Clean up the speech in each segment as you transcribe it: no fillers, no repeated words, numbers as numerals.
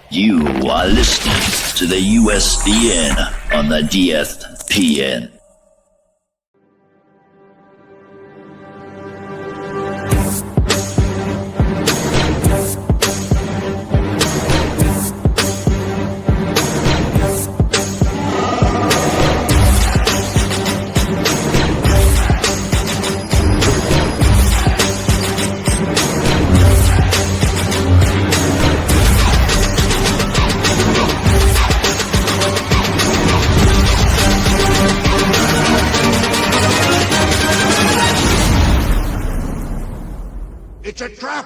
You are listening to the USDN on the DSPN. It's a trap!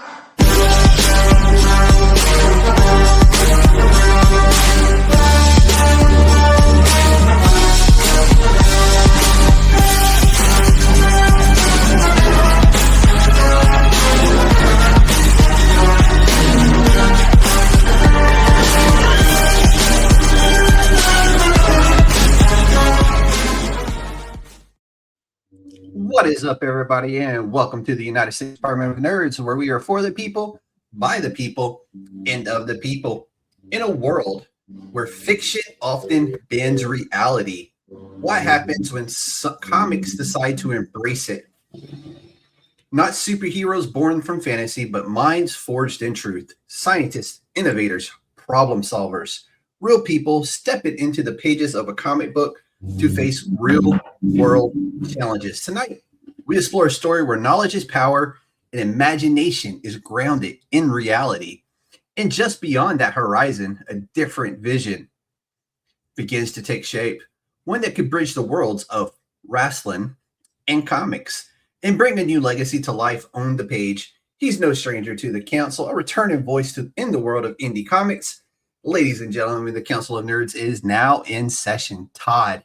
What is up, everybody, and welcome to the United States Department of Nerds, where we are for the people, by the people, and of the people. In a world where fiction often bends reality, what happens when comics decide to embrace it? Not superheroes born from fantasy, but minds forged in truth. Scientists, innovators, problem solvers, real people step it into the pages of a comic book to face real world challenges. Tonight, we explore a story where knowledge is power and imagination is grounded in reality. And just beyond that horizon, a different vision begins to take shape. One that could bridge the worlds of wrestling and comics and bring a new legacy to life on the page. He's no stranger to the Council, a returning voice in the world of indie comics. Ladies and gentlemen, the Council of Nerds is now in session. Todd,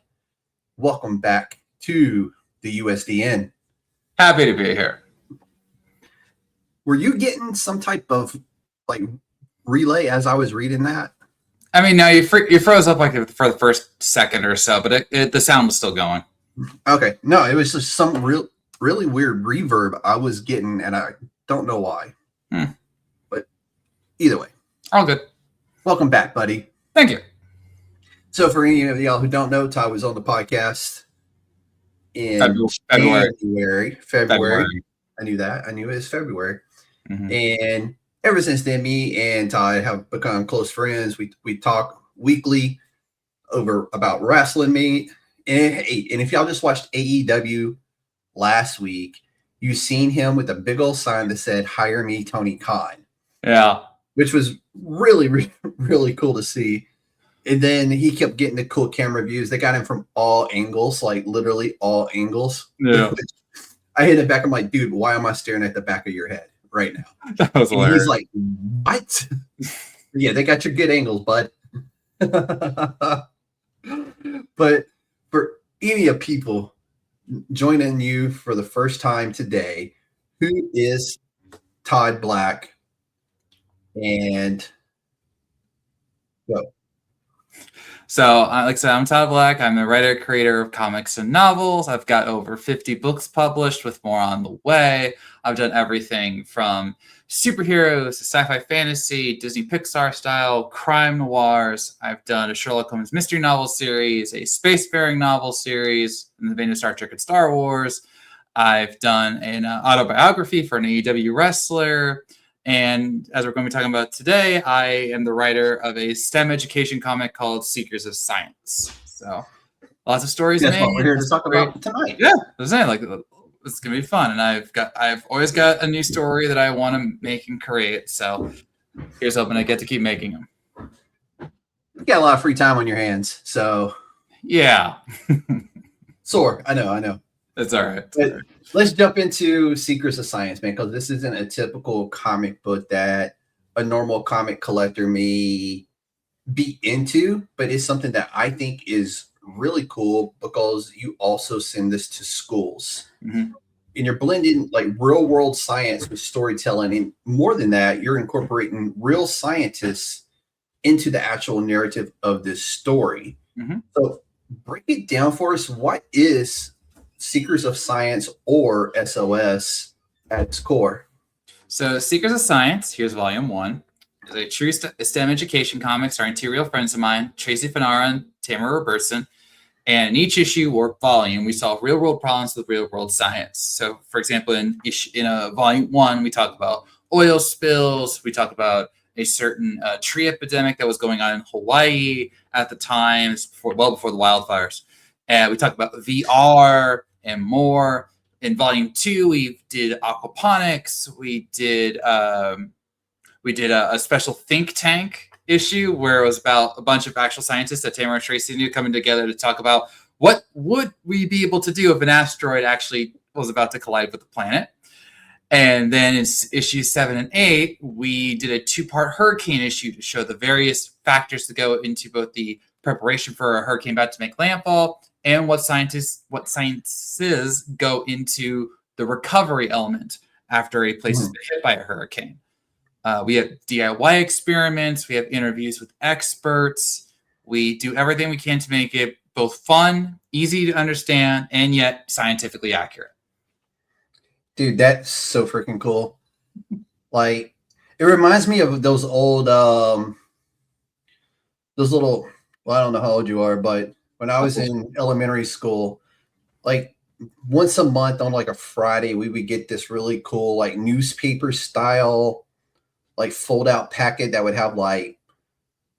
welcome back to the USDN. Happy to be here. Were you getting some type of relay as I was reading that? I mean, no, you froze up for the first second or so, but the sound was still going. Okay, no, it was just some really weird reverb I was getting, and I don't know why. But either way, All good. welcome back, buddy. Thank you. So for any of y'all who don't know, Todd was on the podcast in February. I knew that. I knew it was February. Mm-hmm. And ever since then, me and Todd have become close friends. We talk weekly about wrestling meet. And if y'all just watched AEW last week, you seen him with a big old sign that said, "Hire me, Tony Khan." Yeah. Which was really, really cool to see. And then he kept getting the cool camera views. They got him from all angles, like literally all angles. Yeah. I hit it back. I'm like, dude, why am I staring at the back of your head right now? That was And hilarious. he's like, what? Yeah, they got your good angles, bud. But for any of people joining you for the first time today, who is Todd Black? And go. So, like I said, I'm Todd Black. I'm the writer, creator of comics and novels. I've got over 50 books published with more on the way. I've done everything from superheroes to sci-fi fantasy, Disney Pixar style, crime noirs. I've done a Sherlock Holmes mystery novel series, a spacefaring novel series in the vein of Star Trek and Star Wars. I've done an autobiography for an AEW wrestler. And as we're going to be talking about today, I am the writer of a STEM education comic called Seekers of Science. So lots of stories. That's what we're here to talk about tonight. Yeah, I was saying, it's gonna be fun, and I've always got a new story that I want to make and create. So here's hoping I get to keep making them. You got a lot of free time on your hands, so Yeah, sore. I know. that's all right. But let's jump into Secrets of Science, man, because this isn't a typical comic book that a normal comic collector may be into, but it's something that I think is really cool because you also send this to schools. Mm-hmm. And you're blending like real world science with storytelling. And more than that, you're incorporating real scientists into the actual narrative of this story. Mm-hmm. So break it down for us. What is Seekers of Science, or SOS, at its core? So Seekers of Science, here's volume 1. is a true STEM education comic starring two real friends of mine, Tracy Fanara and Tamara Robertson. And in each issue or volume, we solve real-world problems with real-world science. So, for example, in volume 1, we talk about oil spills. We talk about a certain tree epidemic that was going on in Hawaii at the time, well before the wildfires. And we talk about VR and more. In volume 2, we did aquaponics. We did a special think tank issue where it was about a bunch of actual scientists that Tamara and Tracy knew coming together to talk about what would we be able to do if an asteroid actually was about to collide with the planet. And then in issues 7 and 8, we did a 2-part hurricane issue to show the various factors that go into both the preparation for a hurricane about to make landfall and what sciences go into the recovery element after a place has been hit by a hurricane. We have DIY experiments. We have interviews with experts. We do everything we can to make it both fun, easy to understand, and yet scientifically accurate. Dude, that's so freaking cool. Like, it reminds me of those old, those little, well, I don't know how old you are, but when I was in elementary school, like once a month on like a Friday, we would get this really cool, like newspaper style, like fold out packet that would have like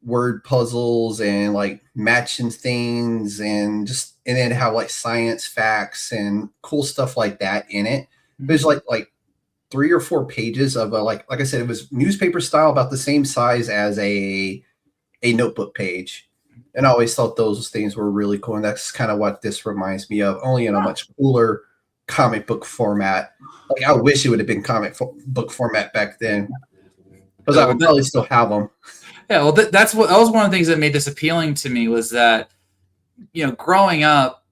word puzzles and like matching things and then have like science facts and cool stuff like that in it. There's like 3 or 4 pages of like I said, it was newspaper style, about the same size as a notebook page. And I always thought those things were really cool. And that's kind of what this reminds me of, only in a much cooler comic book format. Like, I wish it would have been comic book format back then, because I would probably still have them. Yeah, well, that was one of the things that made this appealing to me, was that, growing up,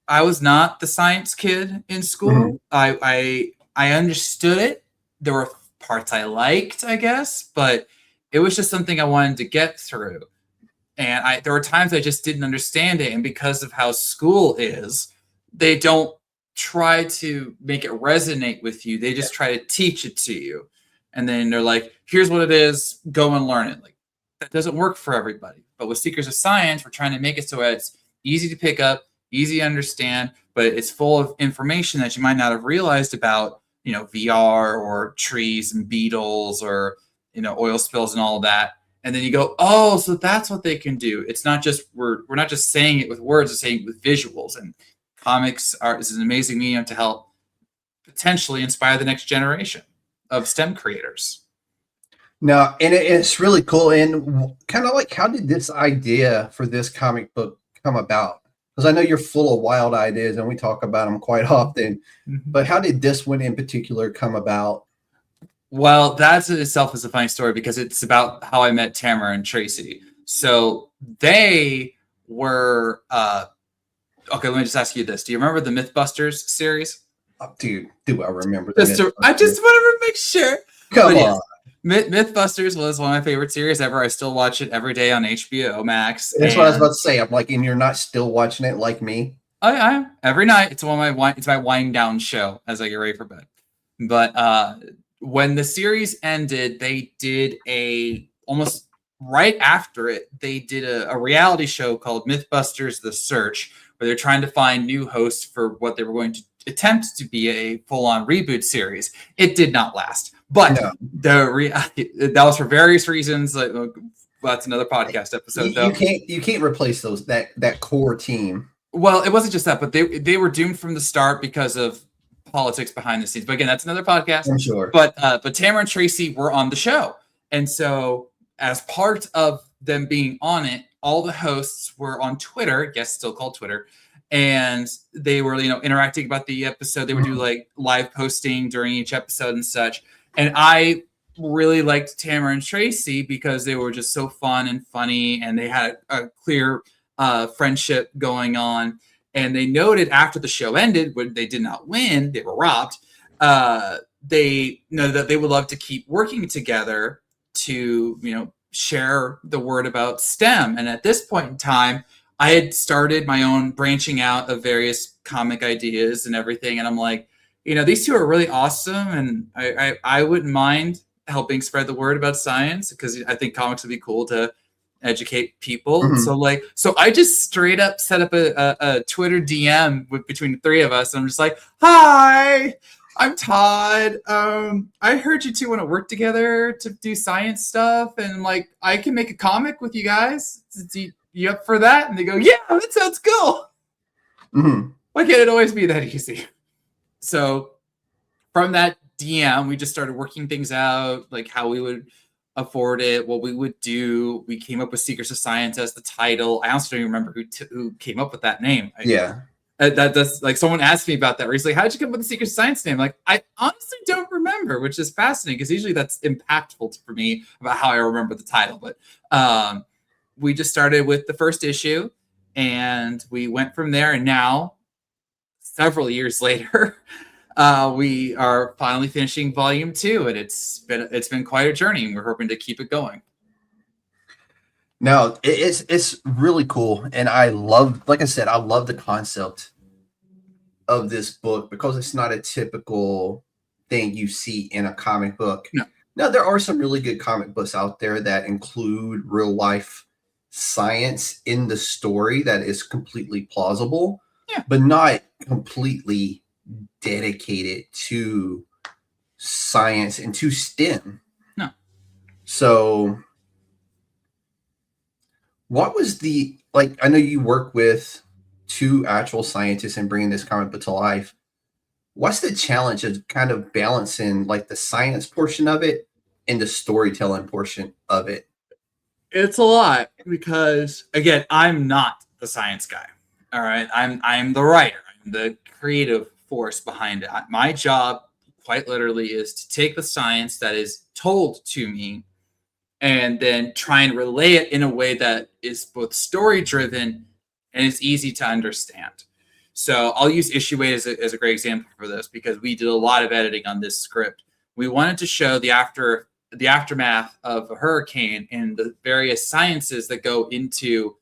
I was not the science kid in school. I understood it. There were parts I liked, I guess, but it was just something I wanted to get through. And there were times I just didn't understand it. And because of how school is, they don't try to make it resonate with you. They just try to teach it to you. And then they're like, here's what it is, go and learn it. Like, that doesn't work for everybody. But with Seekers of Science, we're trying to make it so it's easy to pick up, easy to understand, but it's full of information that you might not have realized about, VR or trees and beetles or, oil spills and all of that. And then you go, oh, so that's what they can do. It's not just, we're not just saying it with words, we're saying it with visuals. And comics is an amazing medium to help potentially inspire the next generation of STEM creators. No, and it's really cool. And kind of like, how did this idea for this comic book come about? Because I know you're full of wild ideas and we talk about them quite often, but how did this one in particular come about? Well, that in itself is a funny story, because it's about how I met Tamara and Tracy. So they were, okay, let me just ask you this. Do you remember the Mythbusters series? Oh, do I remember I just wanted to make sure. Come on. Mythbusters was one of my favorite series ever. I still watch it every day on HBO Max. That's what I was about to say. I'm like, and you're not still watching it like me? I am. Every night. It's my wind down show as I get ready for bed. But when the series ended, they did almost right after it, they did a reality show called Mythbusters: The Search, where they're trying to find new hosts for what they were going to attempt to be a full-on reboot series. It did not last. But that was for various reasons. Like, that's another podcast episode. Though you can't replace that core team. Well, it wasn't just that, but they were doomed from the start because of politics behind the scenes. But again, that's another podcast. I'm sure. But Tamara and Tracy were on the show, and so as part of them being on it, all the hosts were on Twitter. Yes, still called Twitter. And they were, interacting about the episode. They would do like live posting during each episode and such. And I really liked Tamara and Tracy because they were just so fun and funny, and they had a clear friendship going on. And they noted after the show ended, when they did not win, they were robbed. They know that they would love to keep working together to, share the word about STEM. And at this point in time, I had started my own branching out of various comic ideas and everything. And I'm like, these two are really awesome. And I wouldn't mind helping spread the word about science, because I think comics would be cool to educate people. Mhm. So I just straight up set up a Twitter DM between the three of us. And I'm just like, hi, I'm Todd. I heard you two want to work together to do science stuff, and like I can make a comic with you guys. You up for that? And they go, yeah, that sounds cool. Mhm. Why can't it always be that easy? So from that DM, we just started working things out, like how we would afford it, what we would do. We came up with Secrets of Science as the title. I honestly don't even remember who came up with that name. Yeah. That's like, someone asked me about that recently. How did you come up with the Secrets of Science name? Like, I honestly don't remember, which is fascinating because usually that's impactful for me about how I remember the title. But we just started with the first issue, and we went from there. And now, several years later, we are finally finishing volume 2, and it's been quite a journey, and we're hoping to keep it going. No, it's really cool, and I love, like I said, I love the concept of this book because it's not a typical thing you see in a comic book. No. Now, there are some really good comic books out there that include real life science in the story that is completely plausible, but not completely dedicated to science and to STEM. No. So what was the, like, I know you work with 2 actual scientists and bringing this comic book to life. What's the challenge of kind of balancing like the science portion of it and the storytelling portion of it? It's a lot because, again, I'm not the science guy. All right, I'm the writer. I'm the creative force behind it. My job, quite literally, is to take the science that is told to me and then try and relay it in a way that is both story driven and is easy to understand. So I'll use issue 8 as a great example for this, because we did a lot of editing on this script. We wanted to show the aftermath of a hurricane and the various sciences that go into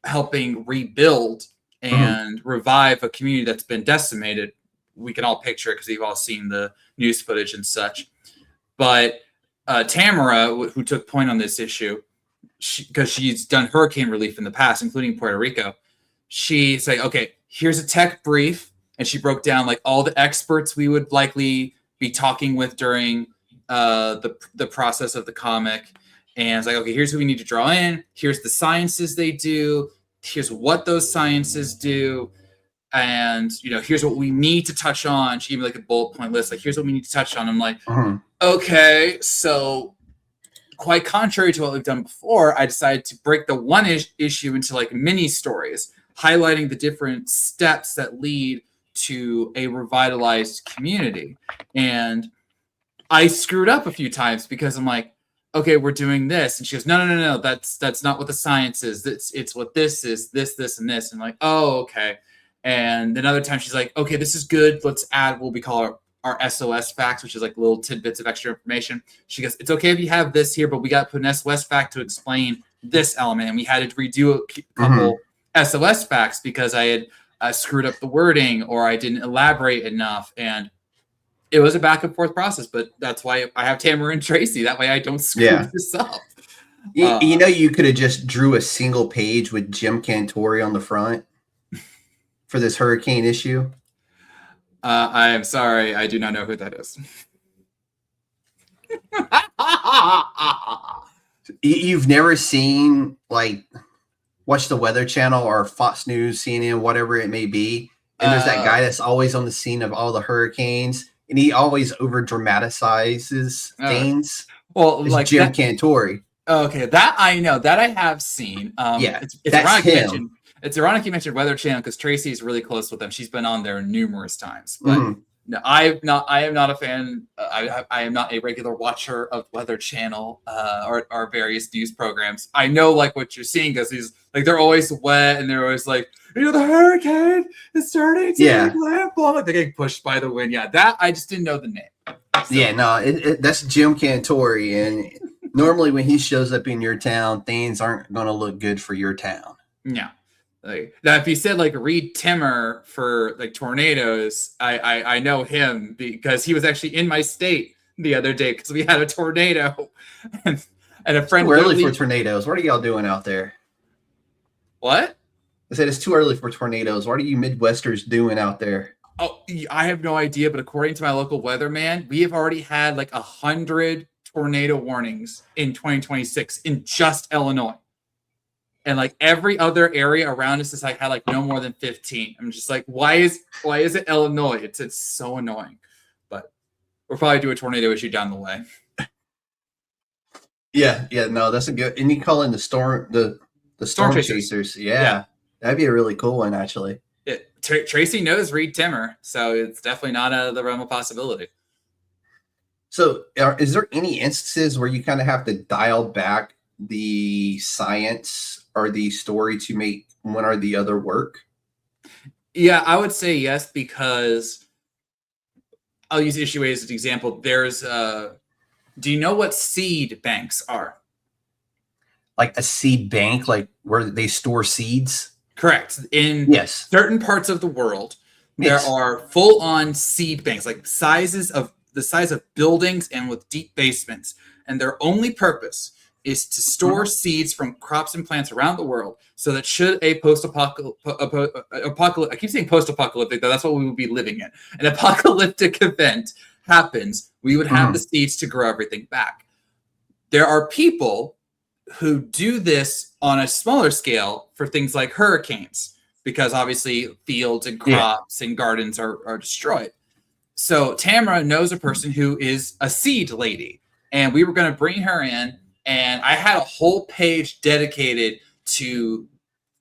helping rebuild and revive a community that's been decimated. We can all picture it because we've all seen the news footage and such. But Tamara, who took point on this issue, because she's done hurricane relief in the past, including Puerto Rico, she said, okay, here's a tech brief. And she broke down like all the experts we would likely be talking with during the process of the comic. And it's like, okay, here's who we need to draw in. Here's the sciences they do. Here's what those sciences do. And, here's what we need to touch on. She gave me like a bullet point list. Like, here's what we need to touch on. I'm like, okay, so quite contrary to what we've done before, I decided to break the one issue into like mini stories, highlighting the different steps that lead to a revitalized community. And I screwed up a few times because I'm like, okay, we're doing this. And she goes, no, that's not what the science is. It's what this is, this, and this. And I'm like, oh, okay. And another time she's like, okay, this is good. Let's add what we call our SOS facts, which is like little tidbits of extra information. She goes, it's okay if you have this here, but we got to put an SOS fact to explain this element. And we had to redo a couple SOS facts because I had screwed up the wording or I didn't elaborate enough. And it was a back and forth process, but that's why I have Tamara and Tracy. That way I don't screw this up. You could have just drew a single page with Jim Cantori on the front for this hurricane issue. I am sorry. I do not know who that is. You've never seen, like, watch the Weather Channel or Fox News, CNN, whatever it may be. And there's that guy that's always on the scene of all the hurricanes. And he always over dramatizes things. Well, it's like Jim Cantori. Okay, that I know. That I have seen. It's ironic you mentioned. It's ironic you mentioned Weather Channel because Tracy is really close with them. She's been on there numerous times. But no, I am not a fan. I am not a regular watcher of Weather Channel or various news programs. I know like what you're seeing because he's like they're always wet and they're always like, the hurricane is starting to landfall. Like they're getting pushed by the wind. Yeah, that I just didn't know the name. So. Yeah, no, that's Jim Cantori, and normally when he shows up in your town, things aren't going to look good for your town. Yeah. Like, now, if you said like Reed Timmer for like tornadoes, I know him because he was actually in my state the other day because we had a tornado, and a friend. Too early for tornadoes. What are y'all doing out there? What? I said it's too early for tornadoes. What are you Midwesters doing out there? Oh, I have no idea, but according to my local weatherman, we have already had like 100 tornado warnings in 2026 in just Illinois. And like every other area around us is like had like no more than 15. I'm just like, why is it Illinois? It's so annoying. But we'll probably do a tornado issue down the way. Yeah, no, that's a good. And you call in the storm chasers. Yeah, that'd be a really cool one, actually. Tracy knows Reed Timmer, so it's definitely not out of the realm of possibility. So, is there any instances where you kind of have to dial back the science or the story to make one or the other work? Yeah, I would say yes, because I'll use issue A as an example. There's do you know what seed banks are? Like a seed bank, like where they store seeds? Correct. In certain parts of the world, there are full-on seed banks, like the size of buildings and with deep basements. And their only purpose is to store seeds from crops and plants around the world, so that should a I keep saying post-apocalyptic, though that's what we would be living in. An apocalyptic event happens, we would have the seeds to grow everything back. There are people who do this on a smaller scale for things like hurricanes, because obviously fields and crops and gardens are destroyed. So Tamara knows a person who is a seed lady, and we were going to bring her in, and I had a whole page dedicated to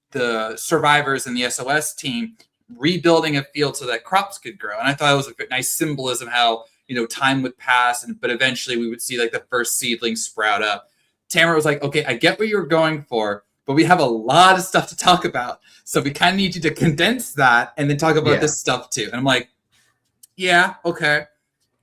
the survivors and the SOS team rebuilding a field so that crops could grow. And I thought it was a nice symbolism how, time would pass, but eventually we would see like the first seedlings sprout up. Tamara was like, okay, I get what you're going for, but we have a lot of stuff to talk about. So we kind of need you to condense that and then talk about this stuff too. And I'm like, yeah, okay.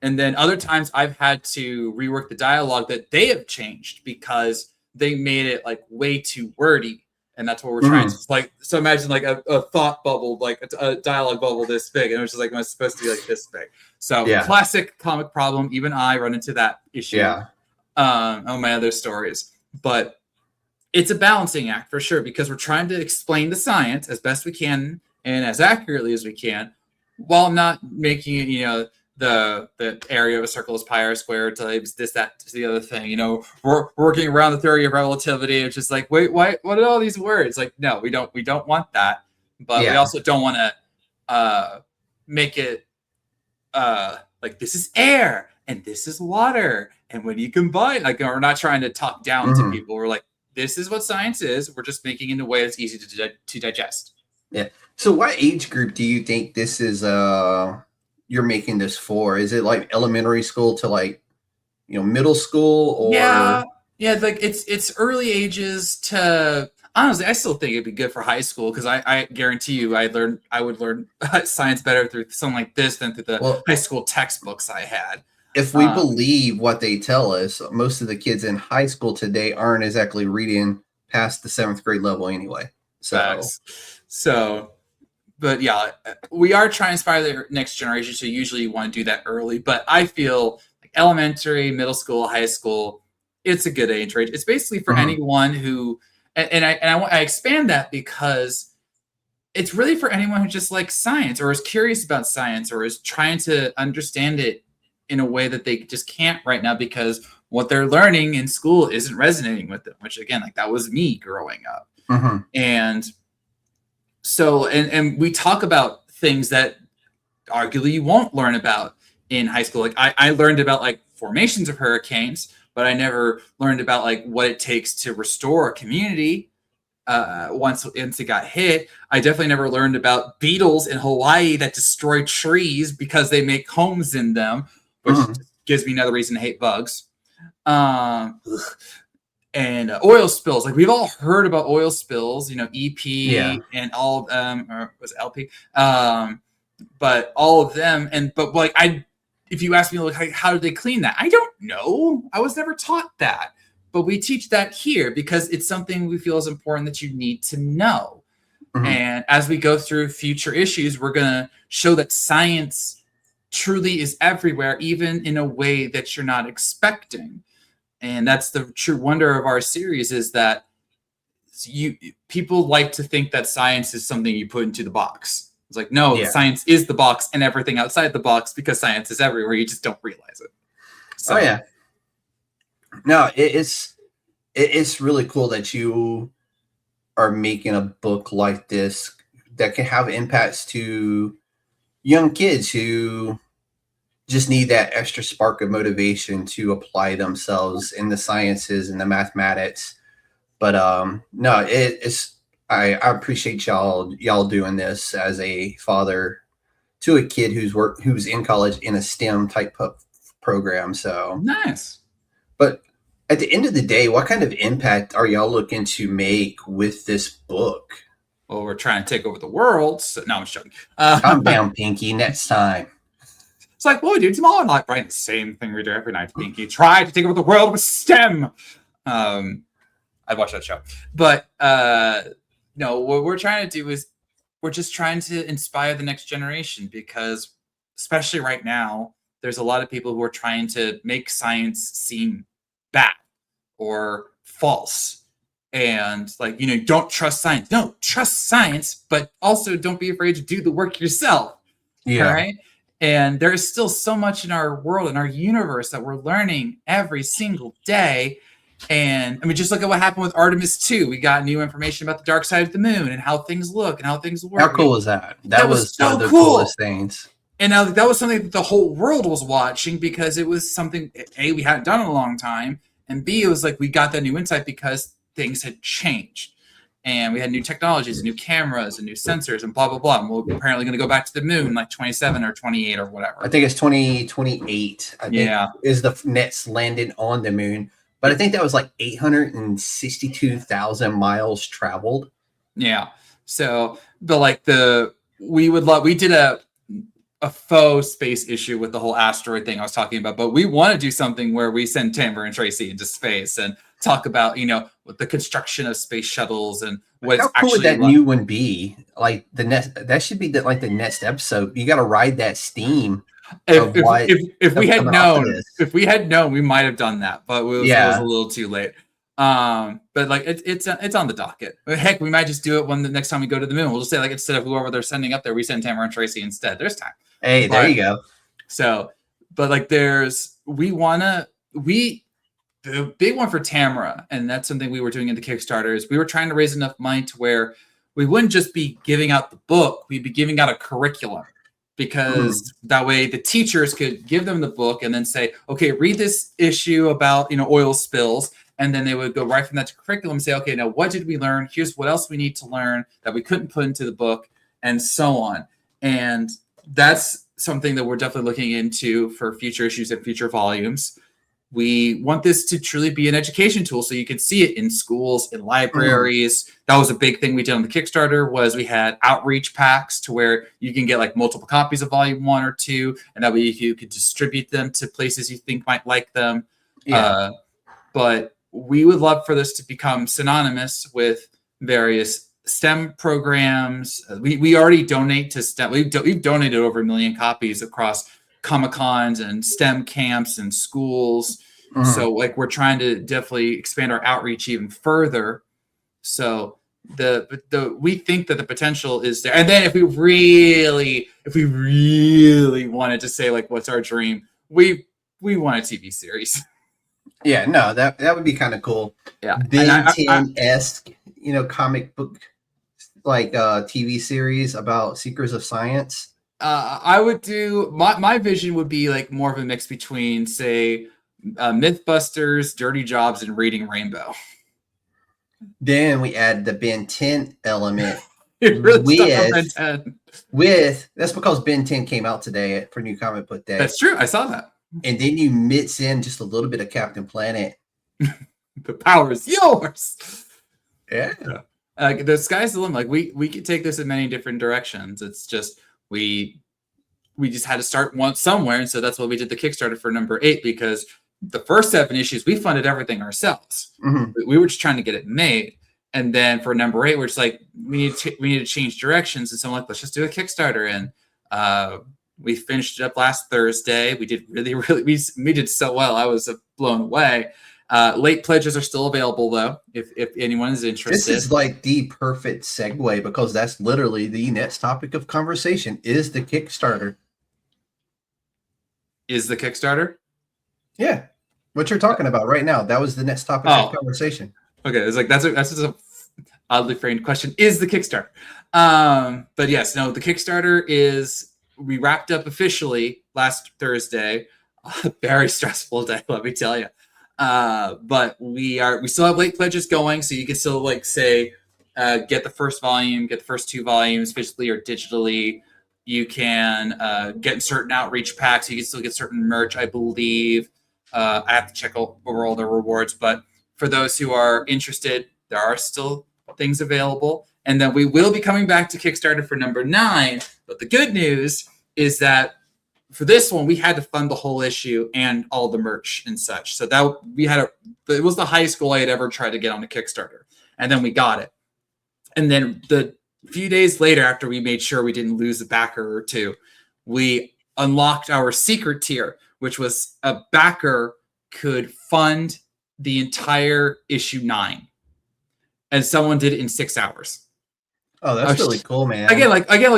And then other times I've had to rework the dialogue that they have changed because they made it like way too wordy. And that's what we're trying to like. So imagine like a thought bubble, like a dialogue bubble this big. And it was just like, it's supposed to be like this big. So classic comic problem. Even I run into that issue on my other stories. But it's a balancing act for sure, because we're trying to explain the science as best we can and as accurately as we can, while not making it, the area of a circle is pi r squared times this, that, to the other thing. We're working around the theory of relativity, which is like, wait, what are all these words? Like, no, we don't want that. But we also don't want to make it like this is air and this is water. And when you combine, like, we're not trying to talk down to people. We're like, this is what science is. We're just making it in a way that's easy to digest. Yeah. So what age group do you think this is you're making this for? Is it like elementary school to like, middle school, or yeah, like it's early ages to, honestly, I still think it'd be good for high school, because I guarantee you I would learn science better through something like this than through the high school textbooks I had. If we believe what they tell us, most of the kids in high school today aren't exactly reading past the 7th grade level anyway. But yeah, we are trying to inspire the next generation, so usually you want to do that early. But I feel like elementary, middle school, high school, it's a good age range. It's basically for anyone who, and I expand that because it's really for anyone who just likes science or is curious about science or is trying to understand it in a way that they just can't right now because what they're learning in school isn't resonating with them, which again, like that was me growing up. And so, and we talk about things that arguably you won't learn about in high school. Like I learned about like formations of hurricanes, but I never learned about like what it takes to restore a community once it got hit. I definitely never learned about beetles in Hawaii that destroy trees because they make homes in them, which gives me another reason to hate bugs. And oil spills, like we've all heard about oil spills, EP and all of them, or was it LP? But all of them, but like if you ask me, like, how do they clean that? I don't know. I was never taught that, but we teach that here because it's something we feel is important that you need to know. And as we go through future issues, we're gonna show that science truly is everywhere, even in a way that you're not expecting. And that's the true wonder of our series, is that people like to think that science is something you put into the box. It's like, no, science is the box and everything outside the box, because science is everywhere. You just don't realize it. So, oh yeah. No, it's really cool that you are making a book like this that can have impacts to young kids who just need that extra spark of motivation to apply themselves in the sciences and the mathematics. But no, I appreciate y'all doing this as a father to a kid who's in college in a STEM type of program. So nice. But at the end of the day, what kind of impact are y'all looking to make with this book? Well, we're trying to take over the world. So, no, I'm just joking. Calm down, Pinky. Next time. It's like, what we do tomorrow night, right? The same thing we do every night, Pinky. Try to take over the world with STEM. I'd watch that show. But no, what we're trying to do is we're just trying to inspire the next generation, because especially right now, there's a lot of people who are trying to make science seem bad or false. And like, don't trust science. No, trust science, but also don't be afraid to do the work yourself. Yeah. All right. And there is still so much in our world, in our universe, that we're learning every single day. And I mean, just look at what happened with Artemis 2. We got new information about the dark side of the moon and how things look and how things work. How cool was that? That was so one of the cool. coolest things. And now that was something that the whole world was watching, because it was something, A, we hadn't done in a long time, and B, it was like we got that new insight because things had changed. And we had new technologies, and new cameras, and new sensors, and blah, blah, blah. And we're apparently going to go back to the moon like 27 or 28 or whatever. I think it's 2028. I think is the next landing on the moon. But I think that was like 862,000 miles traveled. Yeah. So, but like we did a faux space issue with the whole asteroid thing I was talking about, but we want to do something where we send Tamara and Tracy into space and talk about, what the construction of space shuttles and what How it's cool actually would that like. new one be? Like that should be the next episode. You got to ride that steam. If we had known, we might have done that, but it was a little too late. But like it's on the docket. Heck, we might just do it when the next time we go to the moon. We'll just say, like, instead of whoever they're sending up there, we send Tamara and Tracy instead. There's time. Hey, there you go. So, but like the big one for Tamara, and that's something we were doing in the Kickstarter, is we were trying to raise enough money to where we wouldn't just be giving out the book, we'd be giving out a curriculum, because that way the teachers could give them the book and then say, okay, read this issue about, oil spills. And then they would go right from that to curriculum and say, okay, now what did we learn? Here's what else we need to learn that we couldn't put into the book, and so on. And that's something that we're definitely looking into for future issues and future volumes. We want this to truly be an education tool, so you can see it in schools, in libraries. That was a big thing we did on the Kickstarter, was we had outreach packs to where you can get like multiple copies of volume 1 or 2, and that way you could distribute them to places you think might like them. Yeah. But we would love for this to become synonymous with various STEM programs. We already donate to STEM. We've donated over 1 million copies across Comic-Cons and STEM camps and schools. So like we're trying to definitely expand our outreach even further. So we think that the potential is there. And then if we really wanted to say, like, what's our dream, we want a TV series. Yeah, no, that would be kind of cool. Yeah. Ben 10-esque, comic book like TV series about seekers of science. I would do my vision would be like more of a mix between, say, Mythbusters, Dirty Jobs, and Reading Rainbow. Then we add the Ben 10 element. It really stuck on Ben 10. That's because Ben 10 came out today for New Comic Book Day. That's true. I saw that. And then you mix in just a little bit of Captain Planet. The power is yours. Yeah. The sky's the limit. Like we could take this in many different directions. It's just we just had to start somewhere, and so that's why we did the Kickstarter for number 8, because the first 7 issues we funded everything ourselves. We were just trying to get it made, and then for number 8, we're just like we need to change directions, and so I'm like, let's just do a Kickstarter. And We finished it up last Thursday. We did really, we did so well. I was blown away. Late pledges are still available, though, if anyone is interested. This is like the perfect segue because that's literally the next topic of conversation is the Kickstarter. Is the Kickstarter? Yeah. What you're talking about right now. That was the next topic of conversation. Okay. It's like, that's just a oddly framed question. Is the Kickstarter? But yes, no, the Kickstarter is, we wrapped up officially last Thursday. A very stressful day, let me tell you. But we still have late pledges going, so you can still like say, get the first volume, get the first 2 volumes physically or digitally. You can get certain outreach packs. You can still get certain merch, I believe. I have to check over all the rewards, but for those who are interested, there are still things available. And then we will be coming back to Kickstarter for number 9. But the good news is that for this one, we had to fund the whole issue and all the merch and such. So that it was the highest goal I had ever tried to get on a Kickstarter. And then we got it. And then the few days later, after we made sure we didn't lose a backer or 2, we unlocked our secret tier, which was a backer could fund the entire issue 9. And someone did it in 6 hours. Oh, that's really cool, man. Again,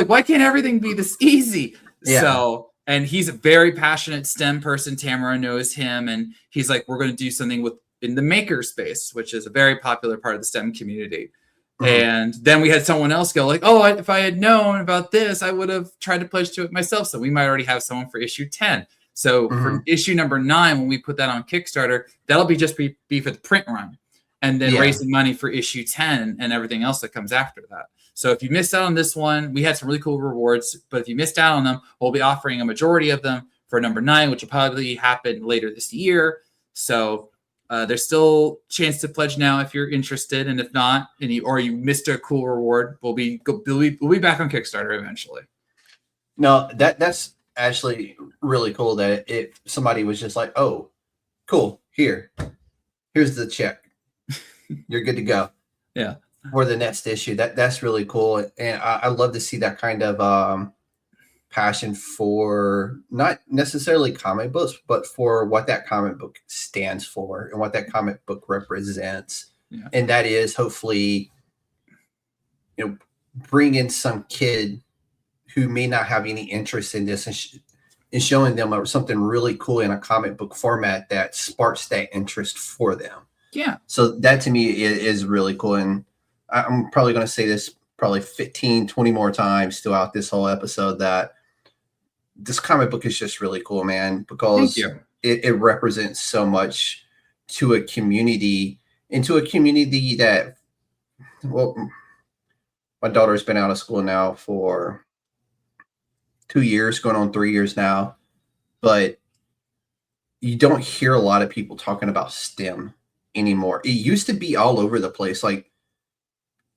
why can't everything be this easy? Yeah. So, and he's a very passionate STEM person. Tamara knows him, and he's like, we're going to do something in the maker space, which is a very popular part of the STEM community. Mm-hmm. And then we had someone else go like, oh, if I had known about this, I would have tried to pledge to it myself. So we might already have someone for issue 10. So for issue number 9, when we put that on Kickstarter, that'll be for the print run, and then raising money for issue 10 and everything else that comes after that. So if you missed out on this one, we had some really cool rewards, but if you missed out on them, we'll be offering a majority of them for number 9, which will probably happen later this year. So there's still a chance to pledge now if you're interested, and if not, or you missed a cool reward, we'll be back on Kickstarter eventually. No, that's actually really cool that if somebody was just like, oh, cool, here's the check, you're good to go. Yeah. For the next issue. That's really cool. And I love to see that kind of passion for not necessarily comic books, but for what that comic book stands for and what that comic book represents. Yeah. And that is hopefully, bring in some kid who may not have any interest in this and showing them something really cool in a comic book format that sparks that interest for them. Yeah. So that to me is really cool. And I'm probably going to say this probably 15, 20 more times throughout this whole episode that this comic book is just really cool, man, because it represents so much to a community, that, well, my daughter's been out of school now for 2 years, going on 3 years now, but you don't hear a lot of people talking about STEM anymore. It used to be all over the place. Like,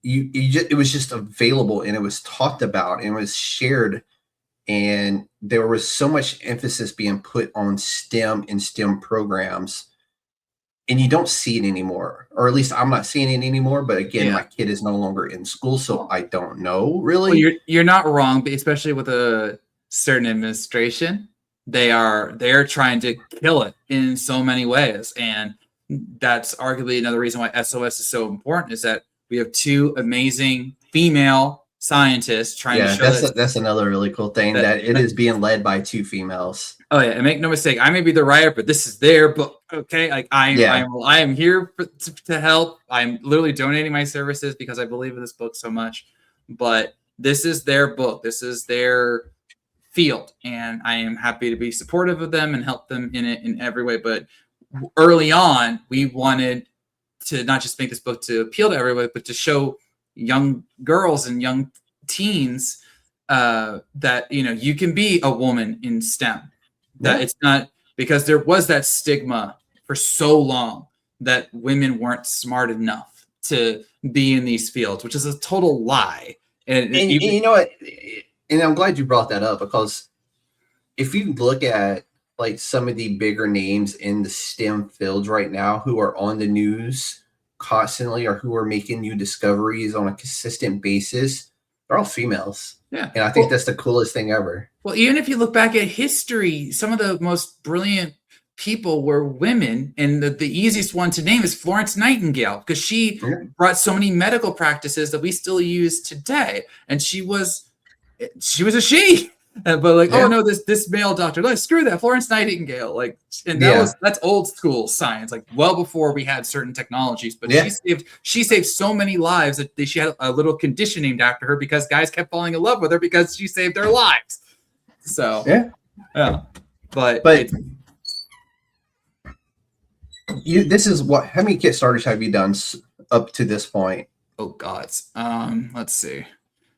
it was just available and it was talked about and it was shared, and there was so much emphasis being put on STEM and STEM programs, and you don't see it anymore, or at least I'm not seeing it anymore. But again, my kid is no longer in school, so I don't know really. Well, you're not wrong, but especially with a certain administration, they're trying to kill it in so many ways, and that's arguably another reason why SOS is so important, is that we have 2 amazing female scientists trying to show that's another really cool thing, that it is being led by 2 females. Oh yeah, and make no mistake, I may be the writer, but this is their book. Okay, like I am here to help. I'm literally donating my services because I believe in this book so much. But this is their book. This is their field, and I am happy to be supportive of them and help them in it in every way. But early on, we wanted to not just make this book to appeal to everybody, but to show young girls and young teens that, you can be a woman in STEM. That it's not, because there was that stigma for so long that women weren't smart enough to be in these fields, which is a total lie. And you know what? And I'm glad you brought that up, because if you look at like some of the bigger names in the STEM fields right now who are on the news constantly, or who are making new discoveries on a consistent basis, they're all females. Yeah. And I think that's the coolest thing ever. Well, even if you look back at history, some of the most brilliant people were women, and the easiest one to name is Florence Nightingale, because she brought so many medical practices that we still use today, and she was a she. But like, oh no, this male doctor, like, screw that, Florence Nightingale, like, and that's old school science, like well before we had certain technologies. But she saved so many lives that she had a little condition named after her because guys kept falling in love with her because she saved their lives. So but this is what? How many Kickstarters have you done up to this point? Oh God, let's see.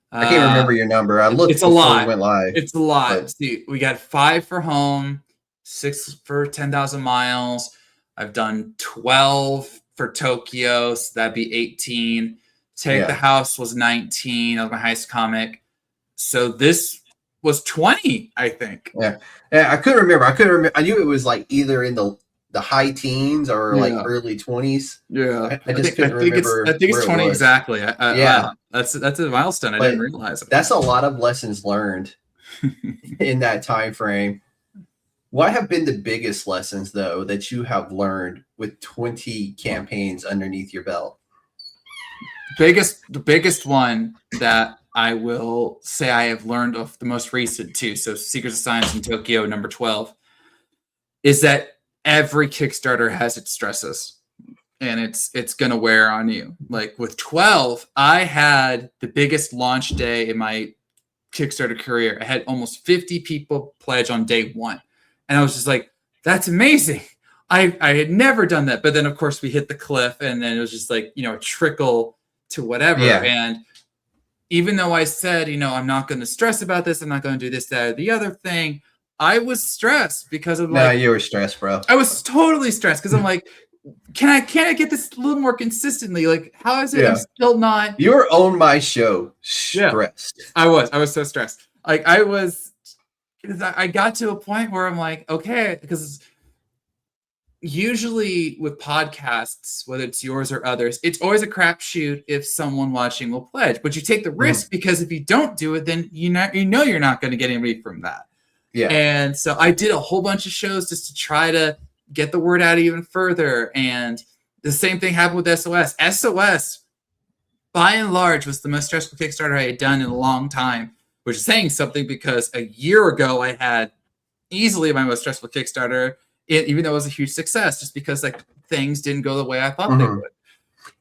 I can't remember your number. I looked. It's a lot. We went live. It's a lot. But see, we got 5 for home, 6 for 10,000 miles. I've done 12 for Tokyo, so that'd be 18. Take the House was 19. That was my highest comic. So this was 20, I think. Yeah, I couldn't remember. I knew it was like either in the high teens or like early 20s. Yeah, I just couldn't remember. I think it's 20 exactly. Yeah, that's a milestone. I didn't realize it. That's a lot of lessons learned in that time frame. What have been the biggest lessons though that you have learned with 20 campaigns underneath your belt? The biggest one that I will say I have learned of the most recent too. So Secrets of Science in Tokyo, number 12, is that every Kickstarter has its stresses, and it's going to wear on you. Like with 12, I had the biggest launch day in my Kickstarter career. I had almost 50 people pledge on day 1. And I was just like, that's amazing. I had never done that. But then of course we hit the cliff, and then it was just like, a trickle to whatever. Yeah. And even though I said, I'm not going to stress about this, I'm not going to do this, that, or the other thing, I was stressed because of No, you were stressed, bro. I was totally stressed because I'm like, can I get this a little more consistently? Like, how is it I'm still not? You were on my show stressed. Yeah, I was so stressed. Like I got to a point where I'm like, okay, because usually with podcasts, whether it's yours or others, it's always a crapshoot if someone watching will pledge. But you take the risk because if you don't do it, then you're not going to get anybody from that. Yeah. And so I did a whole bunch of shows just to try to get the word out even further. And the same thing happened with SOS. SOS, by and large, was the most stressful Kickstarter I had done in a long time, which is saying something because a year ago I had easily my most stressful Kickstarter, even though it was a huge success, just because like things didn't go the way I thought they would.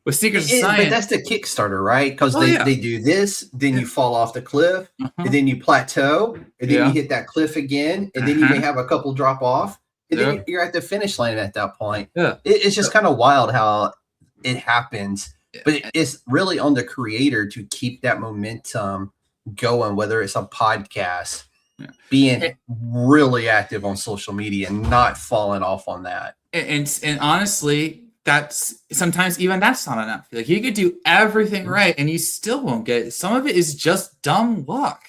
With Secrets of Science. But that's the Kickstarter, right? Because they do this, then you fall off the cliff, and then you plateau, and then you hit that cliff again, and then you may have a couple drop off, and then you're at the finish line at that point. Yeah. It's just kind of wild how it happens. But it's really on the creator to keep that momentum going, whether it's a podcast, being really active on social media, and not falling off on that. And honestly, that's sometimes even that's not enough. Like you could do everything right and you still won't get it. Some of it is just dumb luck.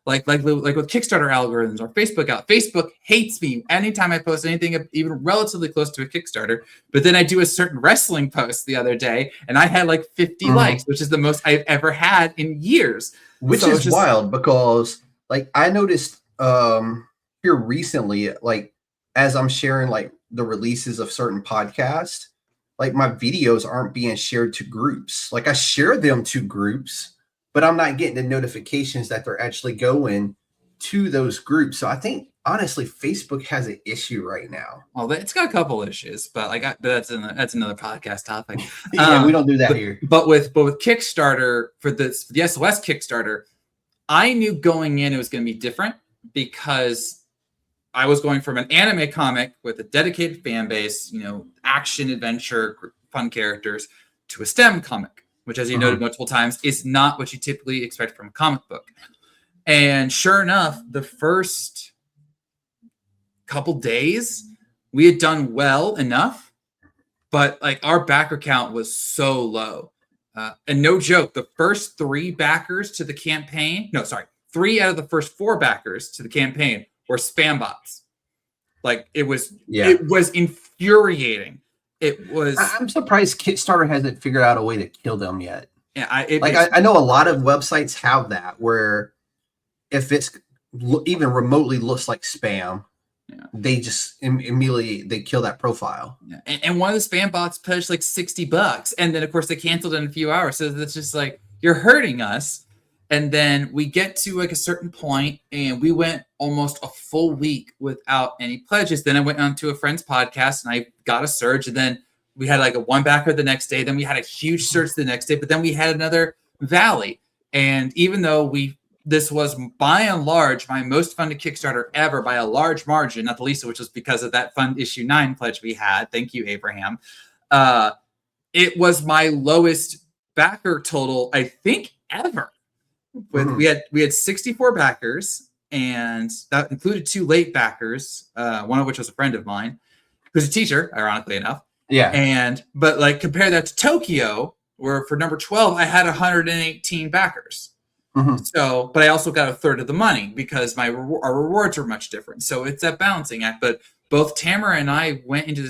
Like with Kickstarter algorithms or Facebook hates me anytime I post anything even relatively close to a Kickstarter. But then I do a certain wrestling post the other day and I had like 50 likes, which is the most I've ever had in years. Which is wild because like I noticed here recently, like as I'm sharing like the releases of certain podcasts, like my videos aren't being shared to groups. Like I share them to groups, but I'm not getting the notifications that they're actually going to those groups. So I think honestly, Facebook has an issue right now. Well, it's got a couple issues, but that's another podcast topic. Yeah, we don't do that here. But with Kickstarter for the SOS Kickstarter, I knew going in it was going to be different because I was going from an anime comic with a dedicated fan base, action, adventure, fun characters, to a STEM comic, which, as you noted multiple times, is not what you typically expect from a comic book. And sure enough, the first couple days, we had done well enough, but like our backer count was so low. And no joke, the first 3 backers to the campaign, 3 out of the first 4 backers to the campaign were spam bots. Like it was infuriating. It was. I'm surprised Kickstarter hasn't figured out a way to kill them yet. Yeah, I know a lot of websites have that where if it's even remotely looks like spam, they just immediately they kill that profile. Yeah. And one of the spam bots pushed like $60, and then of course they canceled in a few hours. So that's just like, you're hurting us. And then we get to like a certain point, and we went almost a full week without any pledges. Then I went on to a friend's podcast, and I got a surge, and then we had like a one backer the next day. Then we had a huge surge the next day, but then we had another valley. And even though this was by and large my most funded Kickstarter ever by a large margin, not the least of which was because of that Fund Issue 9 pledge we had. Thank you, Abraham. It was my lowest backer total, I think, ever. We had 64 backers, and that included 2 late backers, one of which was a friend of mine, who's a teacher, ironically enough. Yeah. But like compare that to Tokyo, where for number 12 I had 118 backers. Mm-hmm. So, but I also got a third of the money because our rewards were much different. So it's that balancing act. But both Tamara and I went into